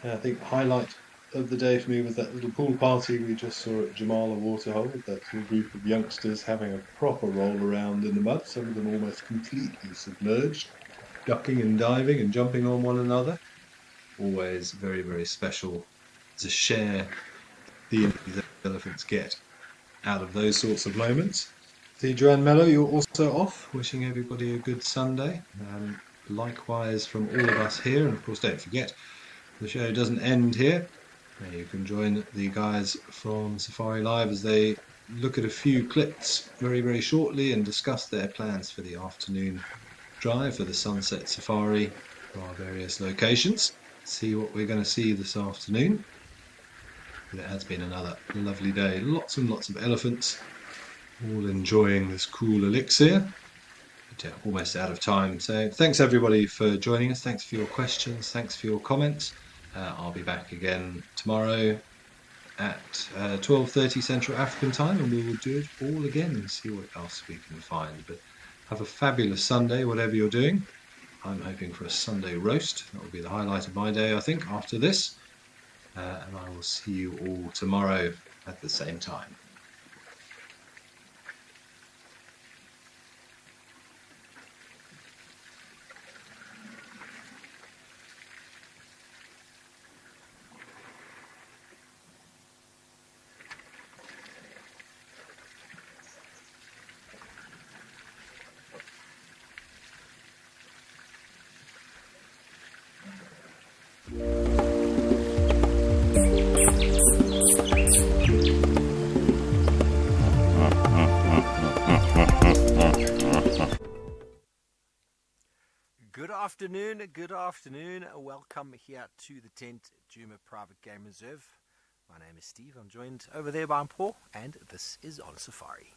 And I think the highlight of the day for me was that little pool party we just saw at Jamala Waterhole, with that little group of youngsters having a proper roll around in the mud, some of them almost completely submerged, ducking and diving and jumping on one another. Always very, very special to share the energy that elephants get out of those sorts of moments. See, Joanne Mello, you're also off. Wishing everybody a good Sunday. Likewise from all of us here, and of course don't forget, the show doesn't end here. You can join the guys from Safari Live as they look at a few clips very, very shortly and discuss their plans for the afternoon drive for the Sunset Safari for our various locations. See what we're going to see this afternoon. It has been another lovely day. Lots and lots of elephants, all enjoying this cool elixir. But yeah, almost out of time. So thanks everybody for joining us. Thanks for your questions. Thanks for your comments. I'll be back again tomorrow at 12:30 Central African time, and we will do it all again and see what else we can find. But have a fabulous Sunday, whatever you're doing. I'm hoping for a Sunday roast. That will be the highlight of my day, I think, after this. And I will see you all tomorrow at the same time. Good afternoon. Welcome here to the Tent Juma Private Game Reserve. My name is Steve. I'm joined over there by Paul, and this is On Safari.